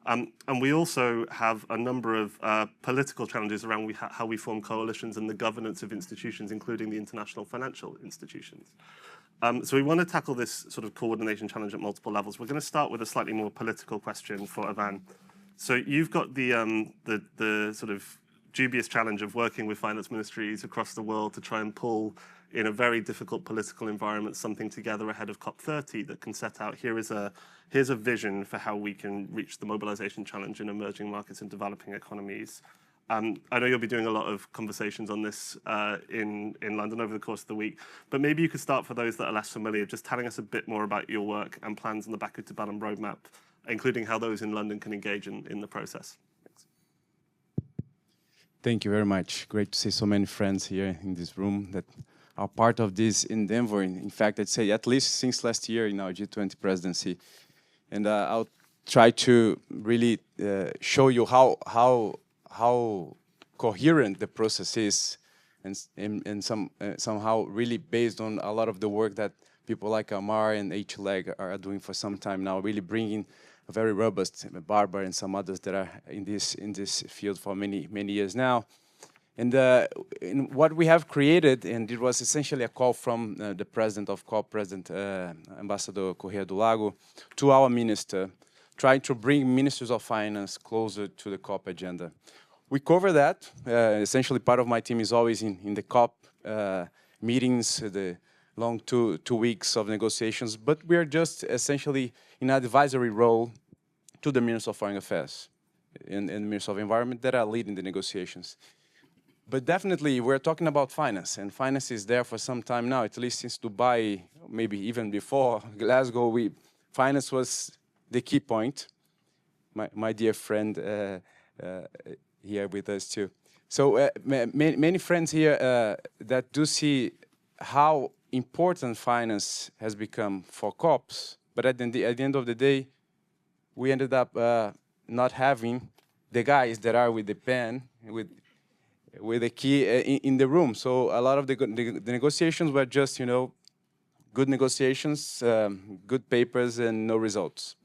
And we also have a number of political challenges around how we form coalitions and the governance of institutions, including the international financial institutions. So we want to tackle this sort of coordination challenge at multiple levels. We're going to start with a slightly more political question for Ivan. So you've got the sort of dubious challenge of working with finance ministries across the world to try and pull, in a very difficult political environment, something together ahead of COP30 that can set out, here's a vision for how we can reach the mobilisation challenge in emerging markets and developing economies. I know you'll be doing a lot of conversations on this in London over the course of the week, but maybe you could start, for those that are less familiar, just telling us a bit more about your work and plans on the Baku to Dalam roadmap, including how those in London can engage in the process. Thanks. Thank you very much. Great to see so many friends here in this room that are part of this endeavor. In fact, I'd say at least since last year in our G20 presidency. And I'll try to really show you how coherent the process is, and somehow really based on a lot of the work that people like Amar and LCAW are doing for some time now, really bringing a very robust, Barbara and some others that are in this field for many years now. And what we have created, and it was essentially a call from the president of COP, Ambassador Correa do Lago, to our minister, trying to bring ministers of finance closer to the COP agenda. we cover that. Essentially, part of my team is always in the COP meetings, the long two weeks of negotiations, but we are just essentially in an advisory role to the Minister of Foreign Affairs and the Minister of Environment that are leading the negotiations. But definitely, we're talking about finance, and finance is there for some time now, at least since Dubai, maybe even before Glasgow, finance was the key point. My dear friend here with us too. So many friends here that do see how important finance has become for COPs, but at the end of the day, we ended up not having the guys that are with the pen, with the key in the room. So a lot of the negotiations were just, you know, good negotiations, good papers, and no results.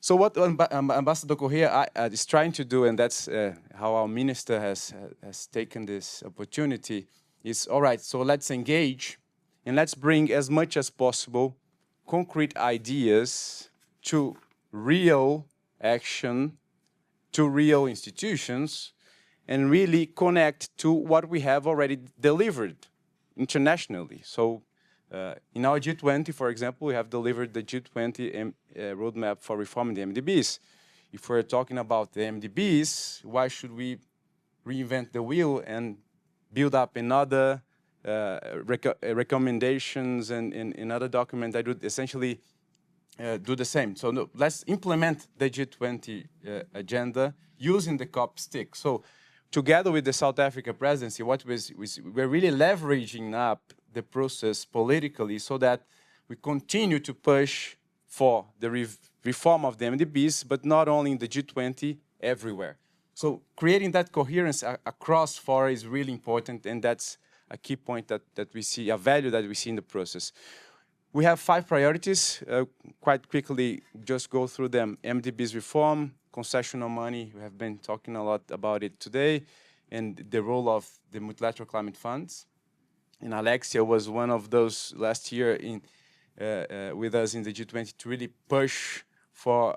So what Ambassador Correa is trying to do, and that's how our minister has taken this opportunity, is, all right, so let's engage, and let's bring as much as possible concrete ideas to real action, to real institutions, and really connect to what we have already delivered internationally. So in our G20, for example, we have delivered the G20 roadmap for reforming the MDBs. If we're talking about the MDBs, why should we reinvent the wheel and build up another recommendations and another document that would essentially do the same? So no, let's implement the G20 agenda using the COP stick. So together with the South Africa presidency, we're really leveraging up the process politically so that we continue to push for the reform of the MDBs, but not only in the G20, everywhere. So creating that coherence across fora is really important, and that's a key point that we see, a value that we see in the process. We have 5 priorities. Quite quickly, just go through them. MDBs reform, concessional money, we have been talking a lot about it today, and the role of the multilateral climate funds. And Alexia was one of those last year with us in the G20 to really push for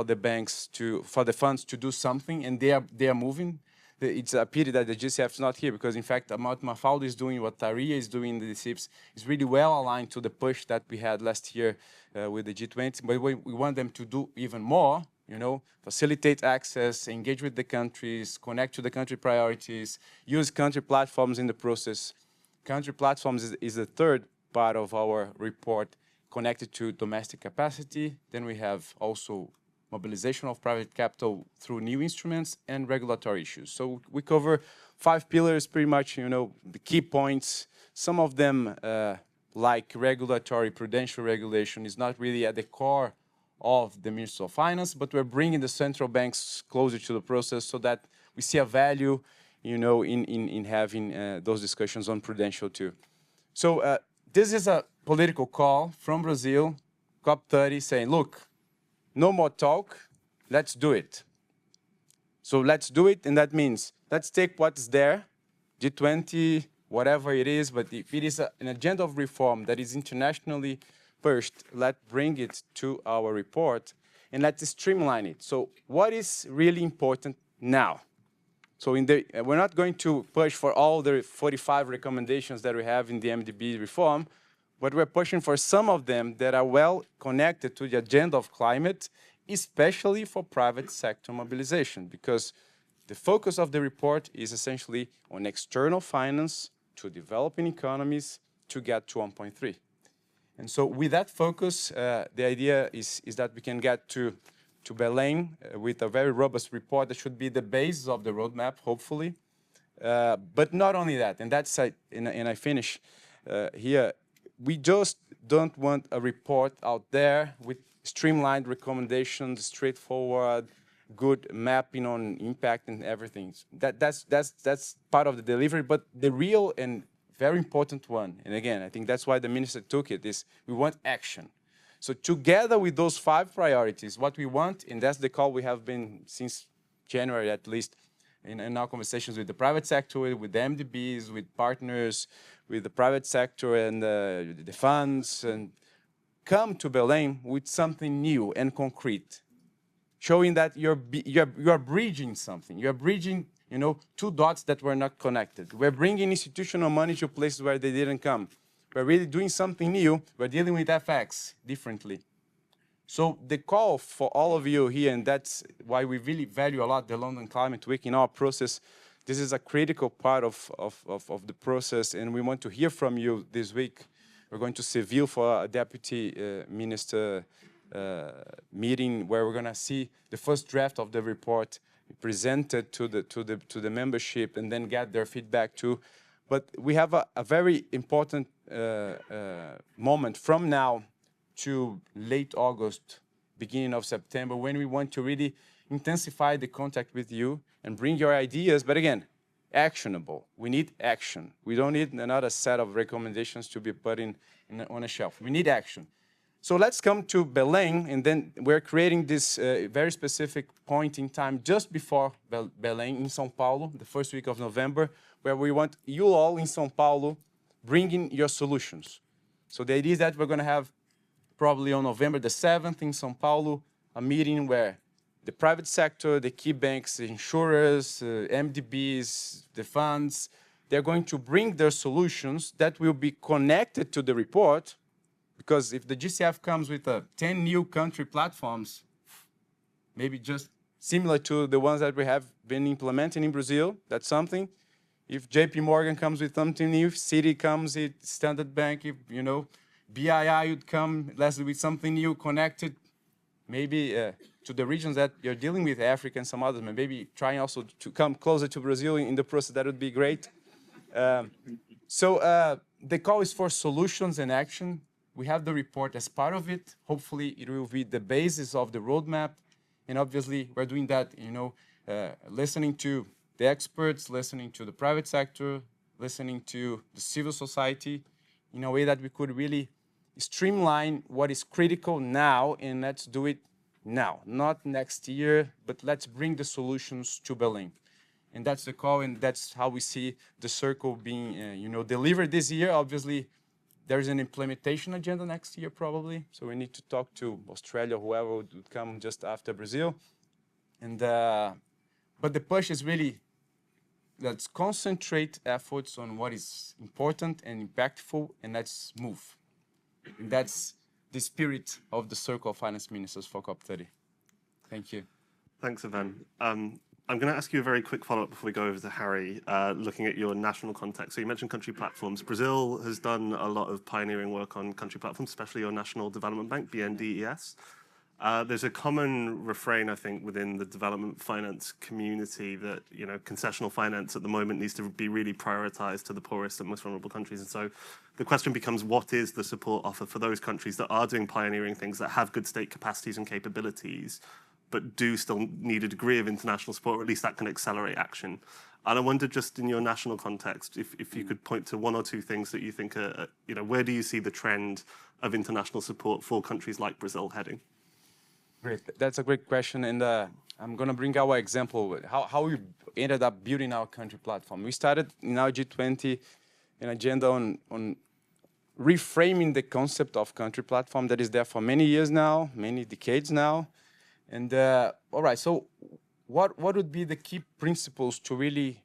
the banks for the funds to do something, and they are moving. It's a pity that the GCF is not here, because in fact, Mafalda is doing what Taria is doing in the CIPS is really well aligned to the push that we had last year with the G20. But we want them to do even more. You know, facilitate access, engage with the countries, connect to the country priorities, use country platforms in the process. Country platforms is the third part of our report connected to domestic capacity. Then we have also mobilization of private capital through new instruments and regulatory issues. So we cover 5 pillars, pretty much, you know, the key points. Some of them, like regulatory, prudential regulation, is not really at the core of the Ministry of Finance, but we're bringing the central banks closer to the process so that we see a value, you know, in having those discussions on prudential too. So this is a political call from Brazil, COP30, saying, look, no more talk, let's do it. So let's do it, and that means let's take what's there, G20, whatever it is, but if it is an agenda of reform that is internationally pushed, let's bring it to our report, and let's streamline it. So what is really important now? So we're not going to push for all the 45 recommendations that we have in the MDB reform, but we're pushing for some of them that are well connected to the agenda of climate, especially for private sector mobilization, because the focus of the report is essentially on external finance to developing economies to get to 1.3. And so with that focus, the idea is that we can get to Belém with a very robust report that should be the basis of the roadmap, hopefully. But not only that, and that's, and I finish here, we just don't want a report out there with streamlined recommendations, straightforward, good mapping on impact and everything. That's part of the delivery, but the real and very important one, and again, I think that's why the minister took it, is we want action. So together with those 5 priorities, what we want, and that's the call we have been since January at least, in our conversations with the private sector, with the MDBs, with partners, with the private sector and the funds, and come to Belém with something new and concrete. showing that you're bridging something. You're bridging, you know, two dots that were not connected. We're bringing institutional money to places where they didn't come. We're really doing something new. We're dealing with FX differently. So the call for all of you here, and that's why we really value a lot the London Climate Week in our process. This is a critical part of the process, and we want to hear from you this week. We're going to Seville for a deputy minister meeting where we're going to see the first draft of the report presented to the membership and then get their feedback too. But we have a very important moment from now to late August, beginning of September, when we want to really intensify the contact with you and bring your ideas, but again, actionable. We need action. We don't need another set of recommendations to be put on a shelf. We need action. So let's come to Belém, and then we're creating this very specific point in time just before Belém in São Paulo, the first week of November, where we want you all in São Paulo bringing your solutions. So the idea is that we're going to have probably on November the 7th in São Paulo, a meeting where the private sector, the key banks, the insurers, MDBs, the funds, they're going to bring their solutions that will be connected to the report, because if the GCF comes with 10 new country platforms, maybe just similar to the ones that we have been implementing in Brazil, that's something. If JP Morgan comes with something new, if Citi comes with Standard Bank, if, you know, BII would come, Leslie, with something new connected, maybe to the regions that you're dealing with, Africa and some others, maybe trying also to come closer to Brazil in the process, that would be great. So the call is for solutions and action. We have the report as part of it. Hopefully it will be the basis of the roadmap. And obviously we're doing that, you know, listening to the experts, listening to the private sector, listening to the civil society in a way that we could really streamline what is critical now, and let's do it now, not next year, but let's bring the solutions to Belém. And that's the call, and that's how we see the circle being, you know, delivered this year. Obviously, there's an implementation agenda next year, probably. So we need to talk to Australia, whoever would come just after Brazil. And but the push is really, let's concentrate efforts on what is important and impactful, and let's move. And that's the spirit of the Circle of Finance Ministers for COP30. Thank you. Thanks, Ivan. I'm going to ask you a very quick follow-up before we go over to Harry, looking at your national context. So you mentioned country platforms. Brazil has done a lot of pioneering work on country platforms, especially your National Development Bank, BNDES. There's a common refrain, I think, within the development finance community that, you know, concessional finance at the moment needs to be really prioritized to the poorest and most vulnerable countries. And so the question becomes, what is the support offer for those countries that are doing pioneering things, that have good state capacities and capabilities, but do still need a degree of international support, or at least that can accelerate action? And I wonder, just in your national context, if you could point to one or two things that you think are, you know, where do you see the trend of international support for countries like Brazil heading? Great. That's a great question. And I'm going to bring our example, how we ended up building our country platform. We started in our G20 an agenda on reframing the concept of country platform that is there for many years now, many decades now. And all right, so what would be the key principles to really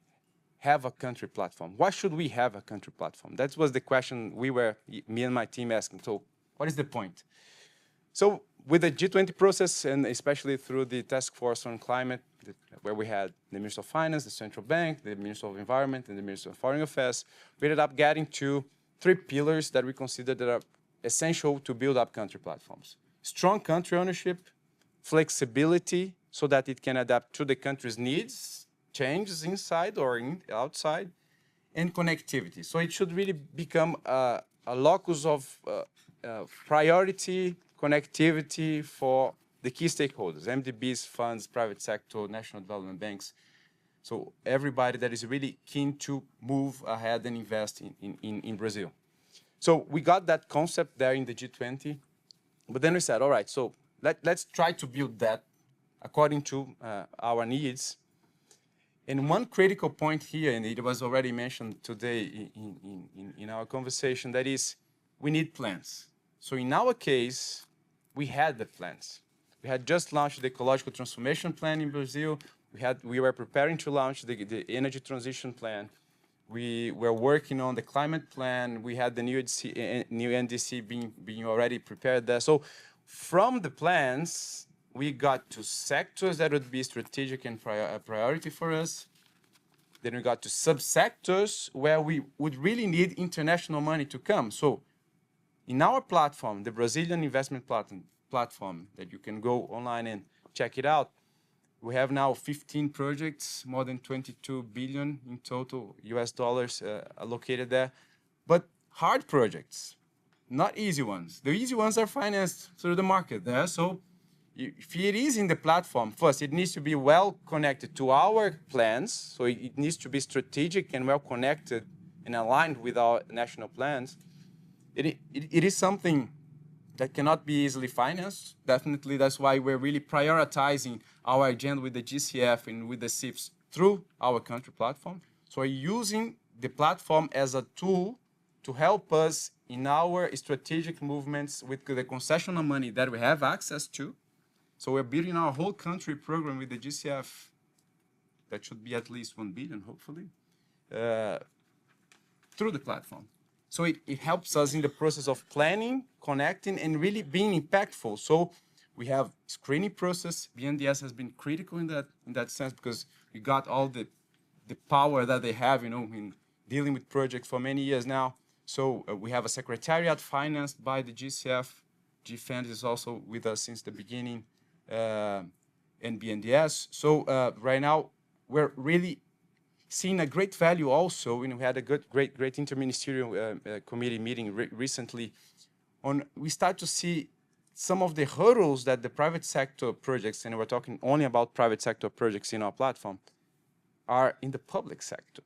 have a country platform? Why should we have a country platform? That was the question me and my team asking. So what is the point? So with the G20 process, and especially through the task force on climate, where we had the Minister of Finance, the Central Bank, the Minister of Environment, and the Minister of Foreign Affairs, we ended up getting to 3 pillars that we consider that are essential to build up country platforms. Strong country ownership, flexibility, so that it can adapt to the country's needs, changes inside or outside, and connectivity. So it should really become a locus of priority, connectivity for the key stakeholders, MDBs, funds, private sector, national development banks. So everybody that is really keen to move ahead and invest in Brazil. So we got that concept there in the G20, but then we said, all right, so let's try to build that according to our needs. And one critical point here, and it was already mentioned today in our conversation, that is, we need plans. So in our case, we had the plans, We had just launched the ecological transformation plan in Brazil. We were preparing to launch the energy transition plan. We were working on the climate plan. We had the new NDC being already prepared there. So from the plans, we got to sectors that would be strategic and a priority for us. Then we got to subsectors where we would really need international money to come. So in our platform, the Brazilian investment platform that you can go online and check it out, we have now 15 projects, more than 22 billion in total US dollars allocated there. But hard projects, not easy ones. The easy ones are financed through the market there. So if it is in the platform, first, it needs to be well connected to our plans. So it needs to be strategic and well connected and aligned with our national plans. It is something that cannot be easily financed. Definitely, that's why we're really prioritizing our agenda with the GCF and with the CIFs through our country platform. So we're using the platform as a tool to help us in our strategic movements with the concessional money that we have access to. So we're building our whole country program with the GCF. That should be at least 1 billion, hopefully, through the platform. So it helps us in the process of planning, connecting, and really being impactful. So we have screening process. BNDES has been critical in that sense because we got all the power that they have, in dealing with projects for many years now. So we have a secretariat financed by the GCF. GFAND is also with us since the beginning, and BNDES. So right now we're really seeing a great value also. We had a great interministerial committee meeting recently. We start to see some of the hurdles that the private sector projects, and we're talking only about private sector projects in our platform, are in the public sector.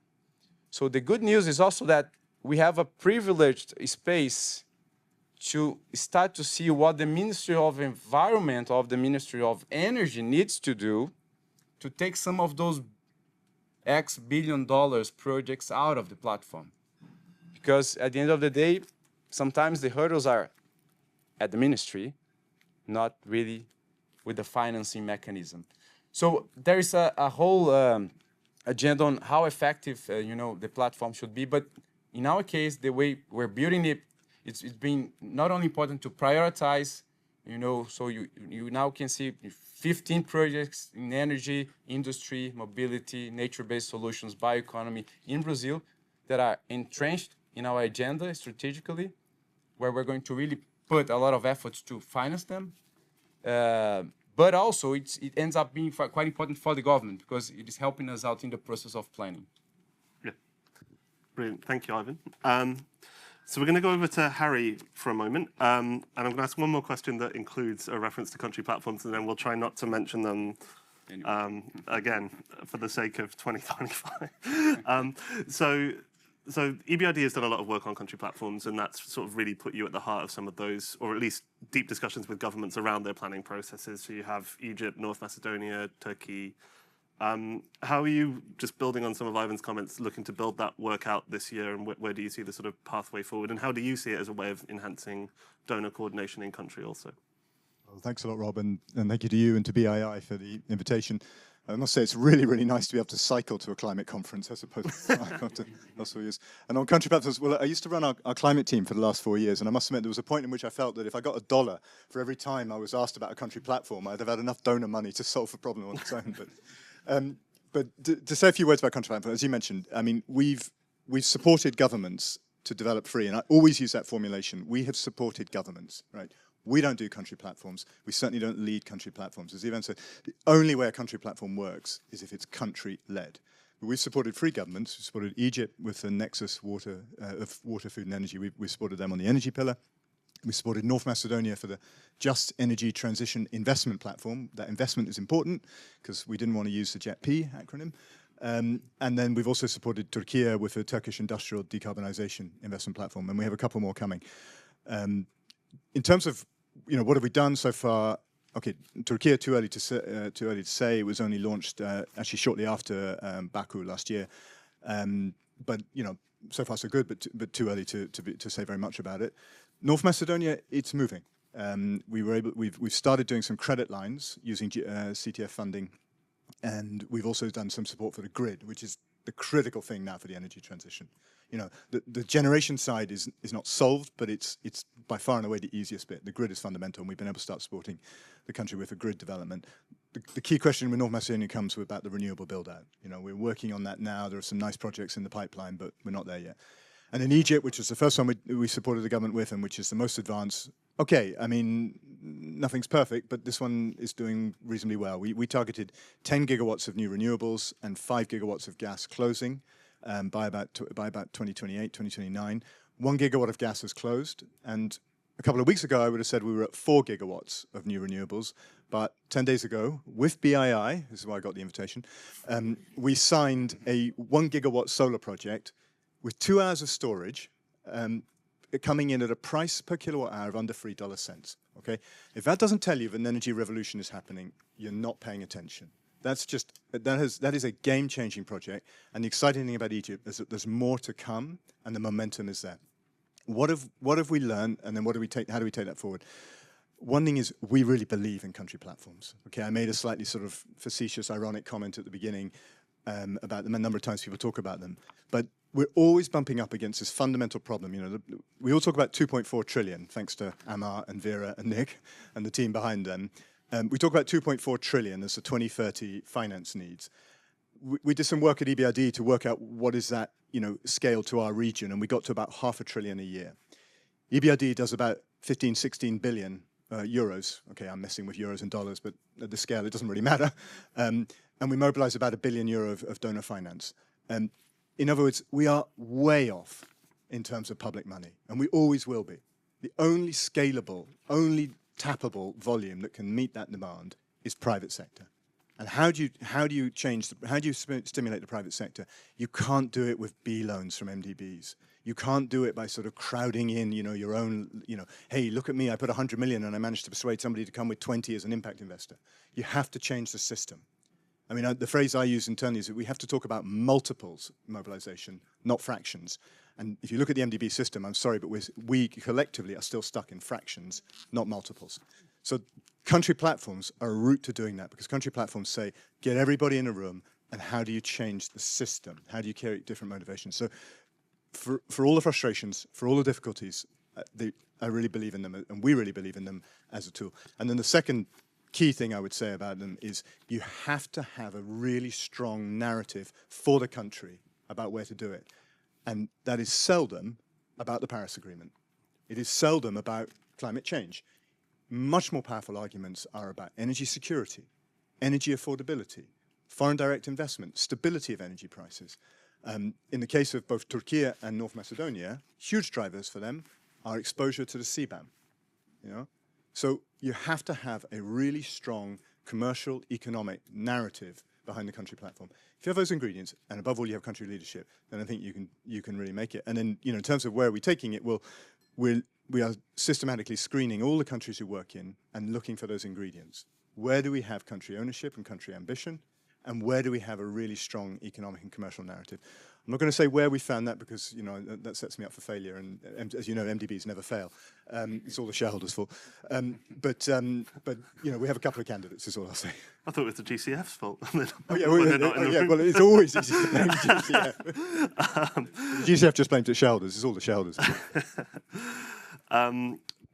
So the good news is also that we have a privileged space to start to see what the Ministry of Environment of the Ministry of Energy needs to do to take some of those X billion dollars projects out of the platform. Because at the end of the day, sometimes the hurdles are at the ministry, not really with the financing mechanism. So there is a whole agenda on how effective the platform should be. But in our case, the way we're building it, it's been not only important to prioritize, so you now can see 15 projects in energy, industry, mobility, nature-based solutions, bioeconomy in Brazil that are entrenched in our agenda strategically, where we're going to really put a lot of efforts to finance them. But also, it ends up being quite important for the government because it is helping us out in the process of planning. Yeah, brilliant. Thank you, Ivan. So we're going to go over to Harry for a moment, and I'm going to ask one more question that includes a reference to country platforms, and then we'll try not to mention them again for the sake of 2025. So EBRD has done a lot of work on country platforms, and that's sort of really put you at the heart of some of those, or at least deep discussions with governments around their planning processes. So you have Egypt, North Macedonia, Turkey. How are you, just building on some of Ivan's comments, looking to build that work out this year, and where do you see the sort of pathway forward, and how do you see it as a way of enhancing donor coordination in country also? Well, thanks a lot, Rob, and thank you to you and to BII for the invitation. I must say it's really, really nice to be able to cycle to a climate conference as opposed to after last 4 years. And on country platforms, well, I used to run our climate team for the last 4 years, and I must admit there was a point in which I felt that if I got $1 for every time I was asked about a country platform, I'd have had enough donor money to solve the problem on its own. But to say a few words about country platforms, as you mentioned, I mean, we've supported governments to develop free, and I always use that formulation. We have supported governments, right? We don't do country platforms. We certainly don't lead country platforms. As Ivan said, the only way a country platform works is if it's country-led. But we've supported free governments. We've supported Egypt with the nexus of water, food, and energy. We've supported them on the energy pillar. We supported North Macedonia for the Just Energy Transition Investment Platform. That investment is important because we didn't want to use the JETP acronym. And then we've also supported Turkey with the Turkish Industrial Decarbonization Investment Platform, and we have a couple more coming. In terms of what have we done so far? Okay, Turkey, too early to say. It was only launched actually shortly after Baku last year. But so far so good, but too early to say very much about it. North Macedonia, it's moving. We've started doing some credit lines using CTF funding, and we've also done some support for the grid, which is the critical thing now for the energy transition. You know, the generation side is not solved, but it's by far and away the easiest bit. The grid is fundamental, and we've been able to start supporting the country with a grid development. The key question with North Macedonia comes about the renewable build-out. You know, we're working on that now. There are some nice projects in the pipeline, but we're not there yet. And in Egypt, which was the first one we supported the government with, and which is the most advanced, okay, I mean, nothing's perfect, but this one is doing reasonably well. We targeted 10 gigawatts of new renewables and 5 gigawatts of gas closing by about 2028, 2029. 1 gigawatt of gas has closed, and a couple of weeks ago, I would have said we were at 4 gigawatts of new renewables, but 10 days ago, with BII, this is why I got the invitation, we signed a 1 gigawatt solar project with 2 hours of storage, coming in at a price per kilowatt hour of under $3. Okay, if that doesn't tell you that an energy revolution is happening, you're not paying attention. That is a game-changing project, and the exciting thing about Egypt is that there's more to come, and the momentum is there. What have we learned, and then how do we take that forward? One thing is we really believe in country platforms. Okay, I made a slightly sort of facetious, ironic comment at the beginning about the number of times people talk about them, but we're always bumping up against this fundamental problem. You know, we all talk about 2.4 trillion, thanks to Amar and Vera and Nick and the team behind them. We talk about 2.4 trillion as the 2030 finance needs. We did some work at EBRD to work out what is that, you know, scale to our region, and we got to about $500 billion a year. EBRD does about 15, 16 billion euros. Okay, I'm messing with euros and dollars, but at the scale, it doesn't really matter. And we mobilize about €1 billion of donor finance. In other words, we are way off in terms of public money, and we always will be. The only scalable, only tappable volume that can meet that demand is private sector. And how do you stimulate the private sector? You can't do it with B loans from MDBs. You can't do it by sort of crowding in, you know, your own, you know, hey, look at me, I put 100 million and I managed to persuade somebody to come with 20 as an impact investor. You have to change the system. I mean, the phrase I use internally is that we have to talk about multiples mobilization, not fractions. And if you look at the MDB system, I'm sorry, but we collectively are still stuck in fractions, not multiples. So country platforms are a route to doing that, because country platforms say, get everybody in a room, and how do you change the system? How do you carry different motivations? So for all the frustrations, for all the difficulties, I really believe in them, and we really believe in them as a tool. And then the second key thing I would say about them is you have to have a really strong narrative for the country about where to do it. And that is seldom about the Paris Agreement. It is seldom about climate change. Much more powerful arguments are about energy security, energy affordability, foreign direct investment, stability of energy prices. In the case of both Turkey and North Macedonia, huge drivers for them are exposure to the CBAM. You know? So you have to have a really strong commercial, economic narrative behind the country platform. If you have those ingredients, and above all you have country leadership, then I think you can really make it. And then, you know, in terms of where we're taking it, we are systematically screening all the countries we work in and looking for those ingredients. Where do we have country ownership and country ambition? And where do we have a really strong economic and commercial narrative? I'm not going to say where we found that, because, you know, that sets me up for failure. And as you know, MDBs never fail. It's all the shareholders' fault. But you know, we have a couple of candidates, is all I'll say. I thought it was the GCF's fault. Well, it's always easy to blame GCF. GCF just blamed its shareholders. It's all the shareholders.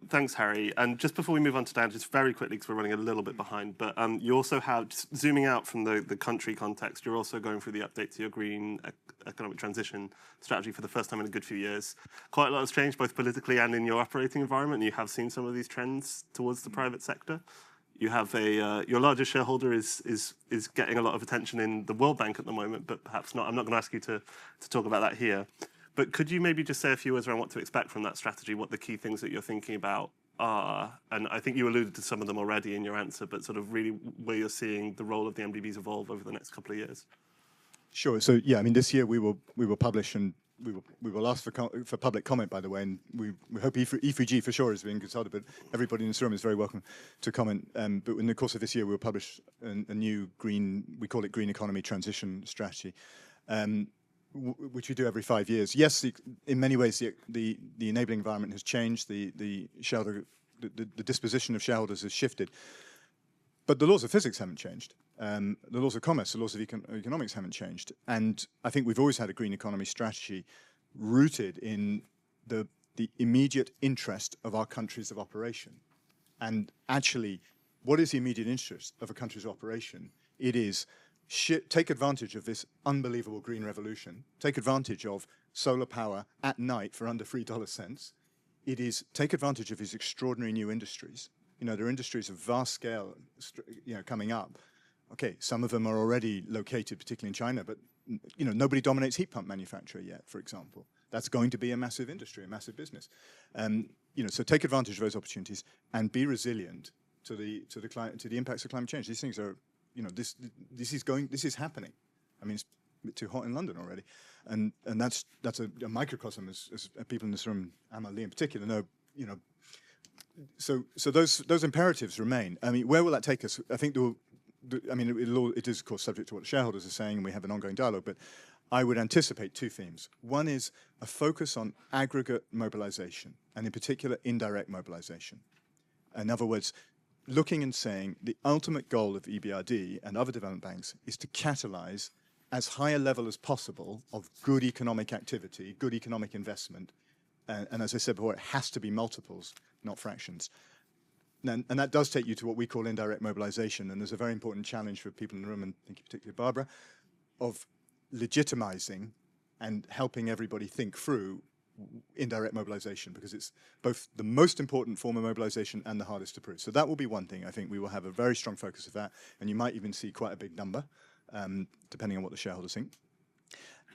Thanks, Harry. And just before we move on to Dan, just very quickly, because we're running a little bit behind, but you also have, zooming out from the country context, you're also going through the update to your green economic transition strategy for the first time in a good few years. Quite a lot has changed, both politically and in your operating environment, and you have seen some of these trends towards the private sector. You have your largest shareholder is getting a lot of attention in the World Bank at the moment, but perhaps not. I'm not going to ask you to talk about that here. But could you maybe just say a few words around what to expect from that strategy, what the key things that you're thinking about are? And I think you alluded to some of them already in your answer, but sort of really where you're seeing the role of the MDBs evolve over the next couple of years. Sure. So yeah, I mean, this year we will publish, and we will ask for public comment, by the way, and we hope E3G for sure is being consulted, but everybody in this room is very welcome to comment. But in the course of this year, we'll publish a new green, we call it green economy transition strategy. Which we do every 5 years. Yes, in many ways, the enabling environment has changed. The shareholder the disposition of shareholders has shifted. But the laws of physics haven't changed. The laws of commerce, the laws of economics haven't changed. And I think we've always had a green economy strategy rooted in the immediate interest of our countries of operation. And actually, what is the immediate interest of a country's operation? It is take advantage of this unbelievable green revolution, take advantage of solar power at night for under $3. It is take advantage of these extraordinary new industries. You know, there are industries of vast scale, you know, coming up. Okay, some of them are already located, particularly in China, but you know, nobody dominates heat pump manufacture yet, for example. That's going to be a massive industry, a massive business. You know, so take advantage of those opportunities and be resilient to the impacts of climate change. These things are, you know, this is happening. I mean, it's a bit too hot in London already, and that's a microcosm, as people in this room, Amelie in particular, know. You know, so those imperatives remain. I mean, where will that take us? I think it is of course subject to what the shareholders are saying, and we have an ongoing dialogue. But I would anticipate two themes. One is a focus on aggregate mobilization, and in particular, indirect mobilization. In other words, looking and saying the ultimate goal of EBRD and other development banks is to catalyze as high a level as possible of good economic activity, good economic investment. And as I said before, it has to be multiples, not fractions. And that does take you to what we call indirect mobilization. And there's a very important challenge for people in the room, and thank you particularly Barbara, of legitimizing and helping everybody think through indirect mobilization, because it's both the most important form of mobilization and the hardest to prove. So that will be one thing. I think we will have a very strong focus of that, and you might even see quite a big number, depending on what the shareholders think.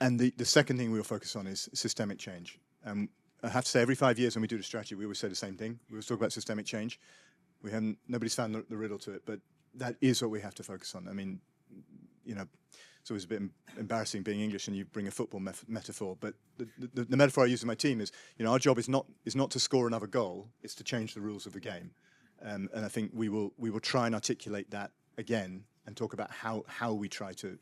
And the second thing we will focus on is systemic change. I have to say, every 5 years when we do the strategy, we always say the same thing. We always talk about systemic change. Nobody's found the riddle to it, but that is what we have to focus on. I mean, you know, it's always a bit embarrassing being English and you bring a football metaphor, but the metaphor I use with my team is, you know, our job is not to score another goal, it's to change the rules of the game. And I think we will try and articulate that again and talk about how we try to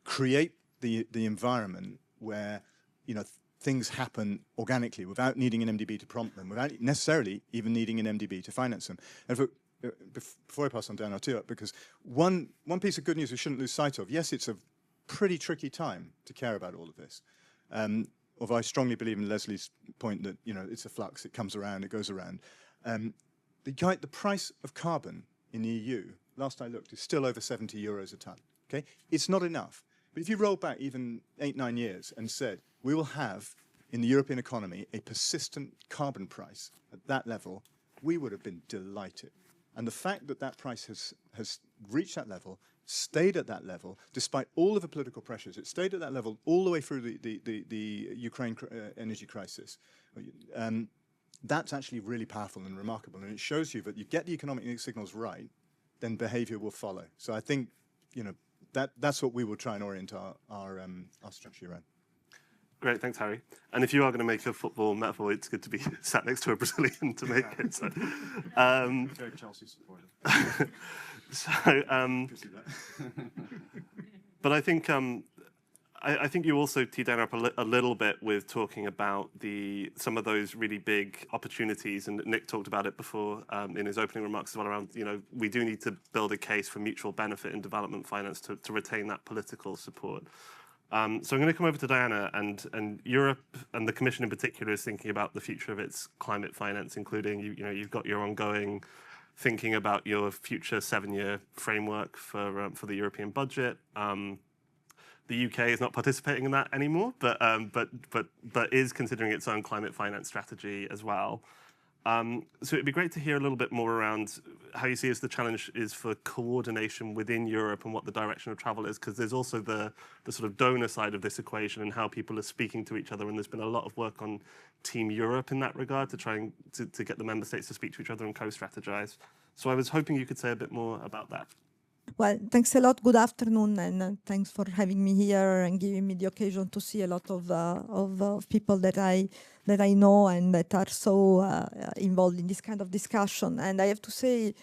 create the environment where, you know, things happen organically without needing an MDB to prompt them, without necessarily even needing an MDB to finance them. And before I pass on, Dan, I'll tee up, because one piece of good news we shouldn't lose sight of. Yes, it's a pretty tricky time to care about all of this. Although I strongly believe in Leslie's point that, you know, it's a flux, it comes around, it goes around. The price of carbon in the EU, last I looked, is still over 70 euros a tonne. Okay, it's not enough. But if you roll back even 8-9 years and said, we will have, in the European economy, a persistent carbon price at that level, we would have been delighted. And the fact that that price has reached that level, stayed at that level, despite all of the political pressures, it stayed at that level all the way through the Ukraine energy crisis. That's actually really powerful and remarkable. And it shows you that you get the economic signals right, then behavior will follow. So I think, you know, that's what we will try and orient our strategy around. Great, thanks, Harry. And if you are going to make a football metaphor, it's good to be sat next to a Brazilian to make it. So, very Chelsea supporter. But I think you also teed down up a little bit with talking about some of those really big opportunities, and Nick talked about it before in his opening remarks as well, around, you know, we do need to build a case for mutual benefit in development finance to retain that political support. So I'm going to come over to Diana, and Europe and the Commission in particular is thinking about the future of its climate finance, including, you know, you've got your ongoing thinking about your future 7-year framework for the European budget. The UK is not participating in that anymore, but is considering its own climate finance strategy as well. So it'd be great to hear a little bit more around how you see as the challenge is for coordination within Europe and what the direction of travel is, because there's also the sort of donor side of this equation and how people are speaking to each other, and there's been a lot of work on Team Europe in that regard to try and to get the member states to speak to each other and co-strategize. So I was hoping you could say a bit more about that. Well, thanks a lot. Good afternoon, and thanks for having me here and giving me the occasion to see a lot of people that I know and that are so involved in this kind of discussion. And I have to say,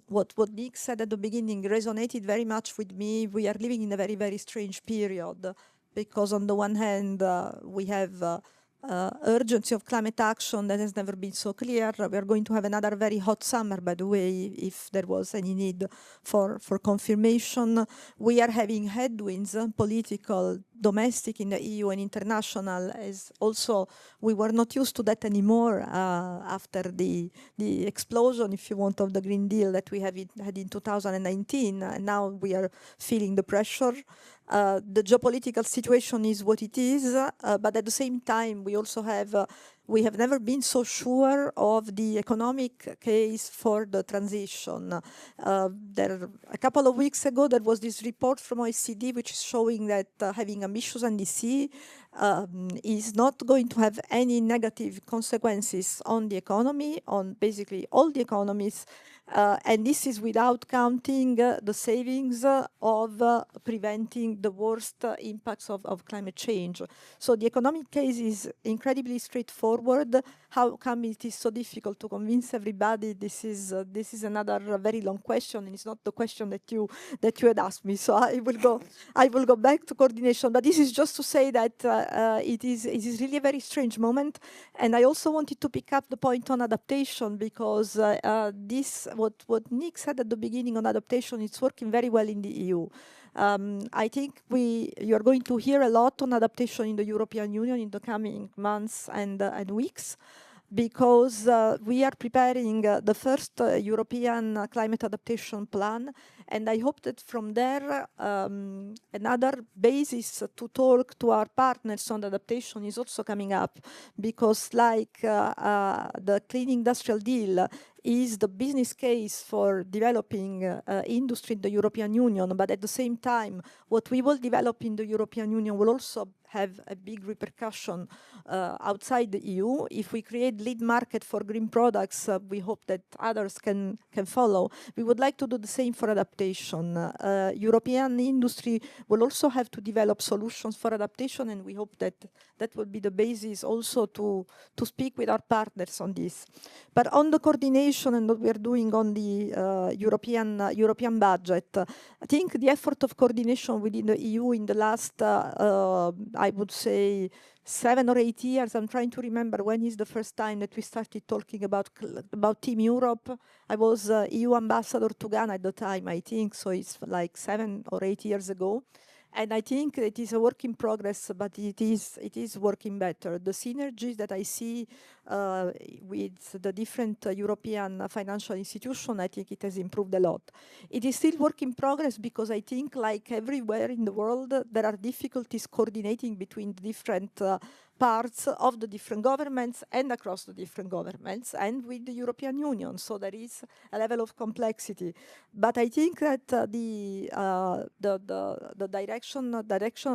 what Nick said at the beginning resonated very much with me. We are living in a very, very strange period, because on the one hand, we have urgency of climate action that has never been so clear. We are going to have another very hot summer, by the way, if there was any need for confirmation. We are having headwinds, political, domestic in the EU and international, as also we were not used to that anymore after the explosion, if you want, of the Green Deal that we had in 2019. And now we are feeling the pressure. The geopolitical situation is what it is, but at the same time, we also have we have never been so sure of the economic case for the transition. A couple of weeks ago, there was this report from OECD which is showing that having ambitious NDC is not going to have any negative consequences on the economy, on basically all the economies, and this is without counting the savings of preventing the worst impacts of climate change. So the economic case is incredibly straightforward. How come it is so difficult to convince everybody? This is another very long question, and it's not the question that you had asked me. So I will go back to coordination. But this is just to say that it is really a very strange moment. And I also wanted to pick up the point on adaptation, because what Nick said at the beginning on adaptation, it's working very well in the EU. I think you're going to hear a lot on adaptation in the European Union in the coming months and weeks, because we are preparing the first European climate adaptation plan. And I hope that from there, another basis to talk to our partners on adaptation is also coming up, because like the Clean Industrial Deal is the business case for developing industry in the European Union, but at the same time, what we will develop in the European Union will also have a big repercussion outside the EU. If we create lead market for green products, we hope that others can follow. We would like to do the same for adaptation. European industry will also have to develop solutions for adaptation, and we hope that that will be the basis also to speak with our partners on this. But on the coordination and what we are doing on the European budget, I think the effort of coordination within the EU in the last, I would say, 7 or 8 years. I'm trying to remember when is the first time that we started talking about Team Europe. I was EU ambassador to Ghana at the time, I think, so it's like 7 or 8 years ago. And I think it is a work in progress, but it is working better. The synergies that I see with the different European financial institutions, I think it has improved a lot. It is still work in progress because I think, like everywhere in the world, there are difficulties coordinating between the different parts of the different governments and across the different governments and with the European Union. So there is a level of complexity. But I think that the direction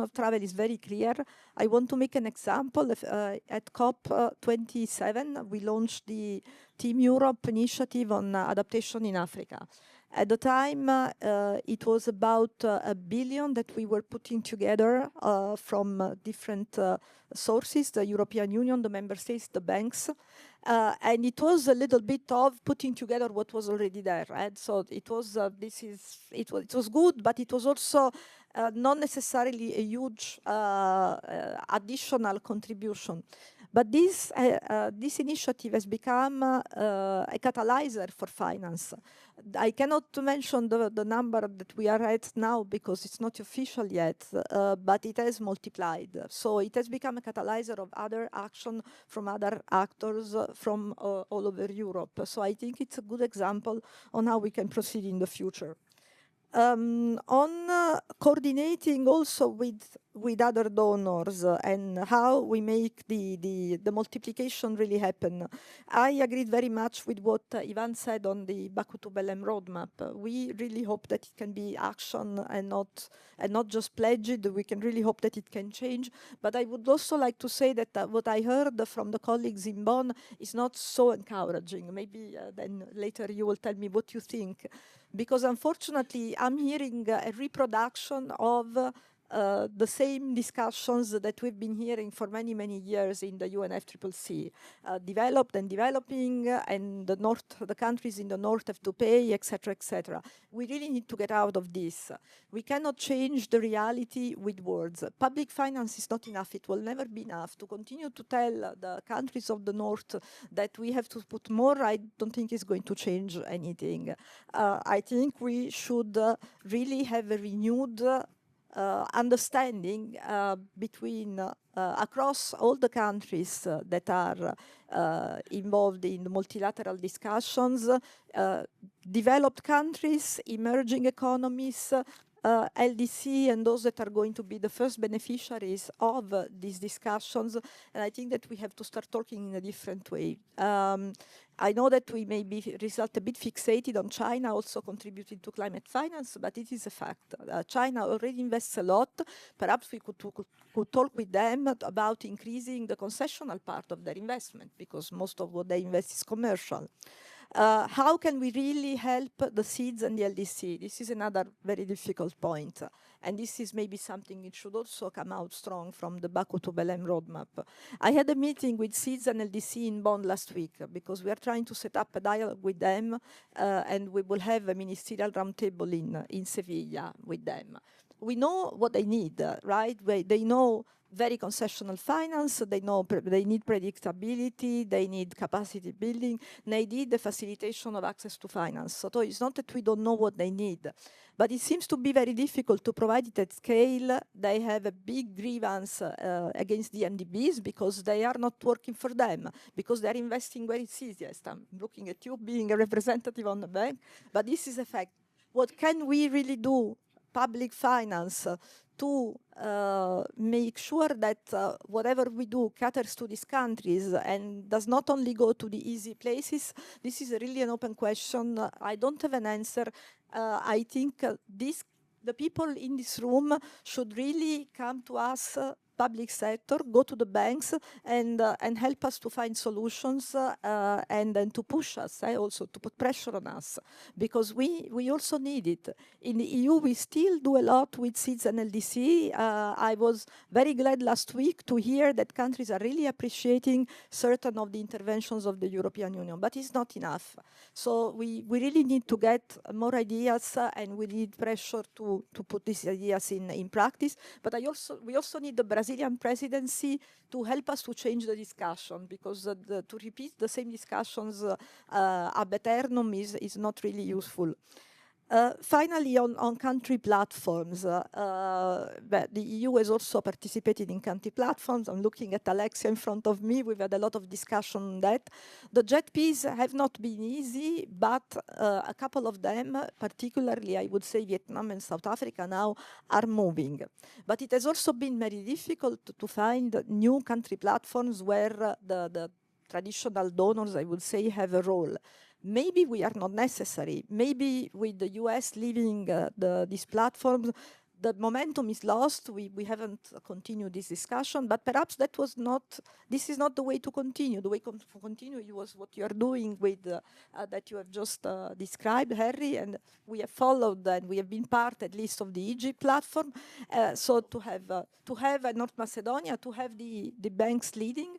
of travel is very clear. I want to make an example. At COP27, we launched the Team Europe initiative on adaptation in Africa. At the time, it was about $1 billion that we were putting together from different sources, the European Union, the member states, the banks. And it was a little bit of putting together what was already there. Right? So it was it was good, but it was also not necessarily a huge additional contribution. But this initiative has become a catalyzer for finance. I cannot mention the number that we are at now because it's not official yet, but it has multiplied. So it has become a catalyzer of other action from other actors from all over Europe. So I think it's a good example on how we can proceed in the future. On coordinating also with other donors and how we make the multiplication really happen. I agreed very much with what Ivan said on the Baku to Belém roadmap. We really hope that it can be action and not just pledged. We can really hope that it can change. But I would also like to say that what I heard from the colleagues in Bonn is not so encouraging. Maybe then later you will tell me what you think. Because unfortunately, I'm hearing a reproduction of the same discussions that we've been hearing for many, many years in the UNFCCC. Developed and developing, and the countries in the north have to pay, etc., etc. We really need to get out of this. We cannot change the reality with words. Public finance is not enough. It will never be enough. To continue to tell the countries of the north that we have to put more, I don't think is going to change anything. I think we should really have a renewed understanding between across all the countries that are involved in multilateral discussions, developed countries, emerging economies, LDC, and those that are going to be the first beneficiaries of these discussions. And I think that we have to start talking in a different way. I know that we may result a bit fixated on China also contributing to climate finance, but it is a fact. China already invests a lot. Perhaps we could talk with them about increasing the concessional part of their investment, because most of what they invest is commercial. How can we really help the seeds and the LDC? This is another very difficult point. And this is maybe something that should also come out strong from the Baku to Belém roadmap. I had a meeting with seeds and LDC in Bonn last week, because we are trying to set up a dialogue with them, and we will have a ministerial roundtable in Sevilla with them. We know what they need, right? They know very concessional finance, they know they need predictability, they need capacity building, they need the facilitation of access to finance. So it's not that we don't know what they need, but it seems to be very difficult to provide it at scale. They have a big grievance against the MDBs because they are not working for them, because they're investing where it's easiest. I'm looking at you being a representative on the bank, but this is a fact. What can we really do, public finance, to make sure that whatever we do caters to these countries and does not only go to the easy places? This is really an open question. I don't have an answer. I think the people in this room should really come to us, public sector, go to the banks and help us to find solutions and then to push us, also to put pressure on us, because we also need it. In the EU, we still do a lot with seeds and LDC. I was very glad last week to hear that countries are really appreciating certain of the interventions of the European Union, but it's not enough. So we really need to get more ideas, and we need pressure to put these ideas in practice. But we also need the Brazilian presidency to help us to change the discussion, because to repeat the same discussions ab aeternum is not really useful. Finally, on country platforms, the EU has also participated in country platforms. I'm looking at Alexia in front of me. We've had a lot of discussion on that. The JETPs have not been easy, but a couple of them, particularly I would say Vietnam and South Africa now, are moving. But it has also been very difficult to find new country platforms where the traditional donors, I would say, have a role. Maybe we are not necessary. Maybe with the US leaving these platforms, the momentum is lost. We haven't continued this discussion, but perhaps this is not the way to continue. The way to continue was what you are doing with that you have just described, Harry, and we have followed and we have been part at least of the Egypt platform. So to have North Macedonia, to have the banks leading,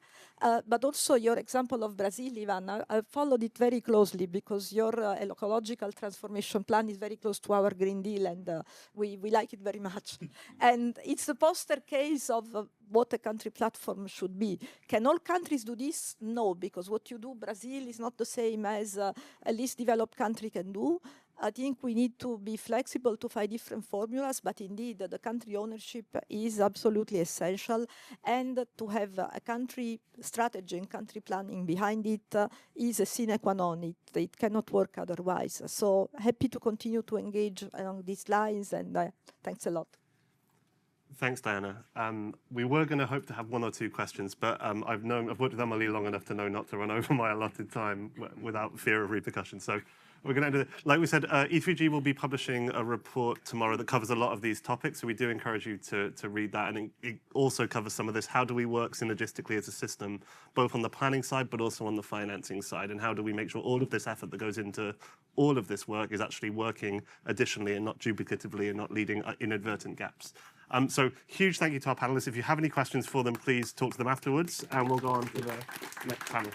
but also your example of Brazil, Ivan, I followed it very closely because your ecological transformation plan is very close to our Green Deal, and we like it very much. And it's the poster case of what a country platform should be. Can all countries do this? No, because what you do, Brazil, is not the same as a least developed country can do. I think we need to be flexible to find different formulas, but indeed the country ownership is absolutely essential, and to have a country strategy and country planning behind it is a sine qua non. It cannot work otherwise. So happy to continue to engage along these lines, and thanks a lot. Thanks, Diana. We were going to hope to have one or two questions, but I've worked with Emily long enough to know not to run over my allotted time without fear of repercussions. So we're going to end it. Like we said, E3G will be publishing a report tomorrow that covers a lot of these topics. So we do encourage you to read that. And it also covers some of this. How do we work synergistically as a system, both on the planning side, but also on the financing side? And how do we make sure all of this effort that goes into all of this work is actually working additionally and not duplicatively and not leading inadvertent gaps? So huge thank you to our panelists. If you have any questions for them, please talk to them afterwards, and we'll go on to the next panel.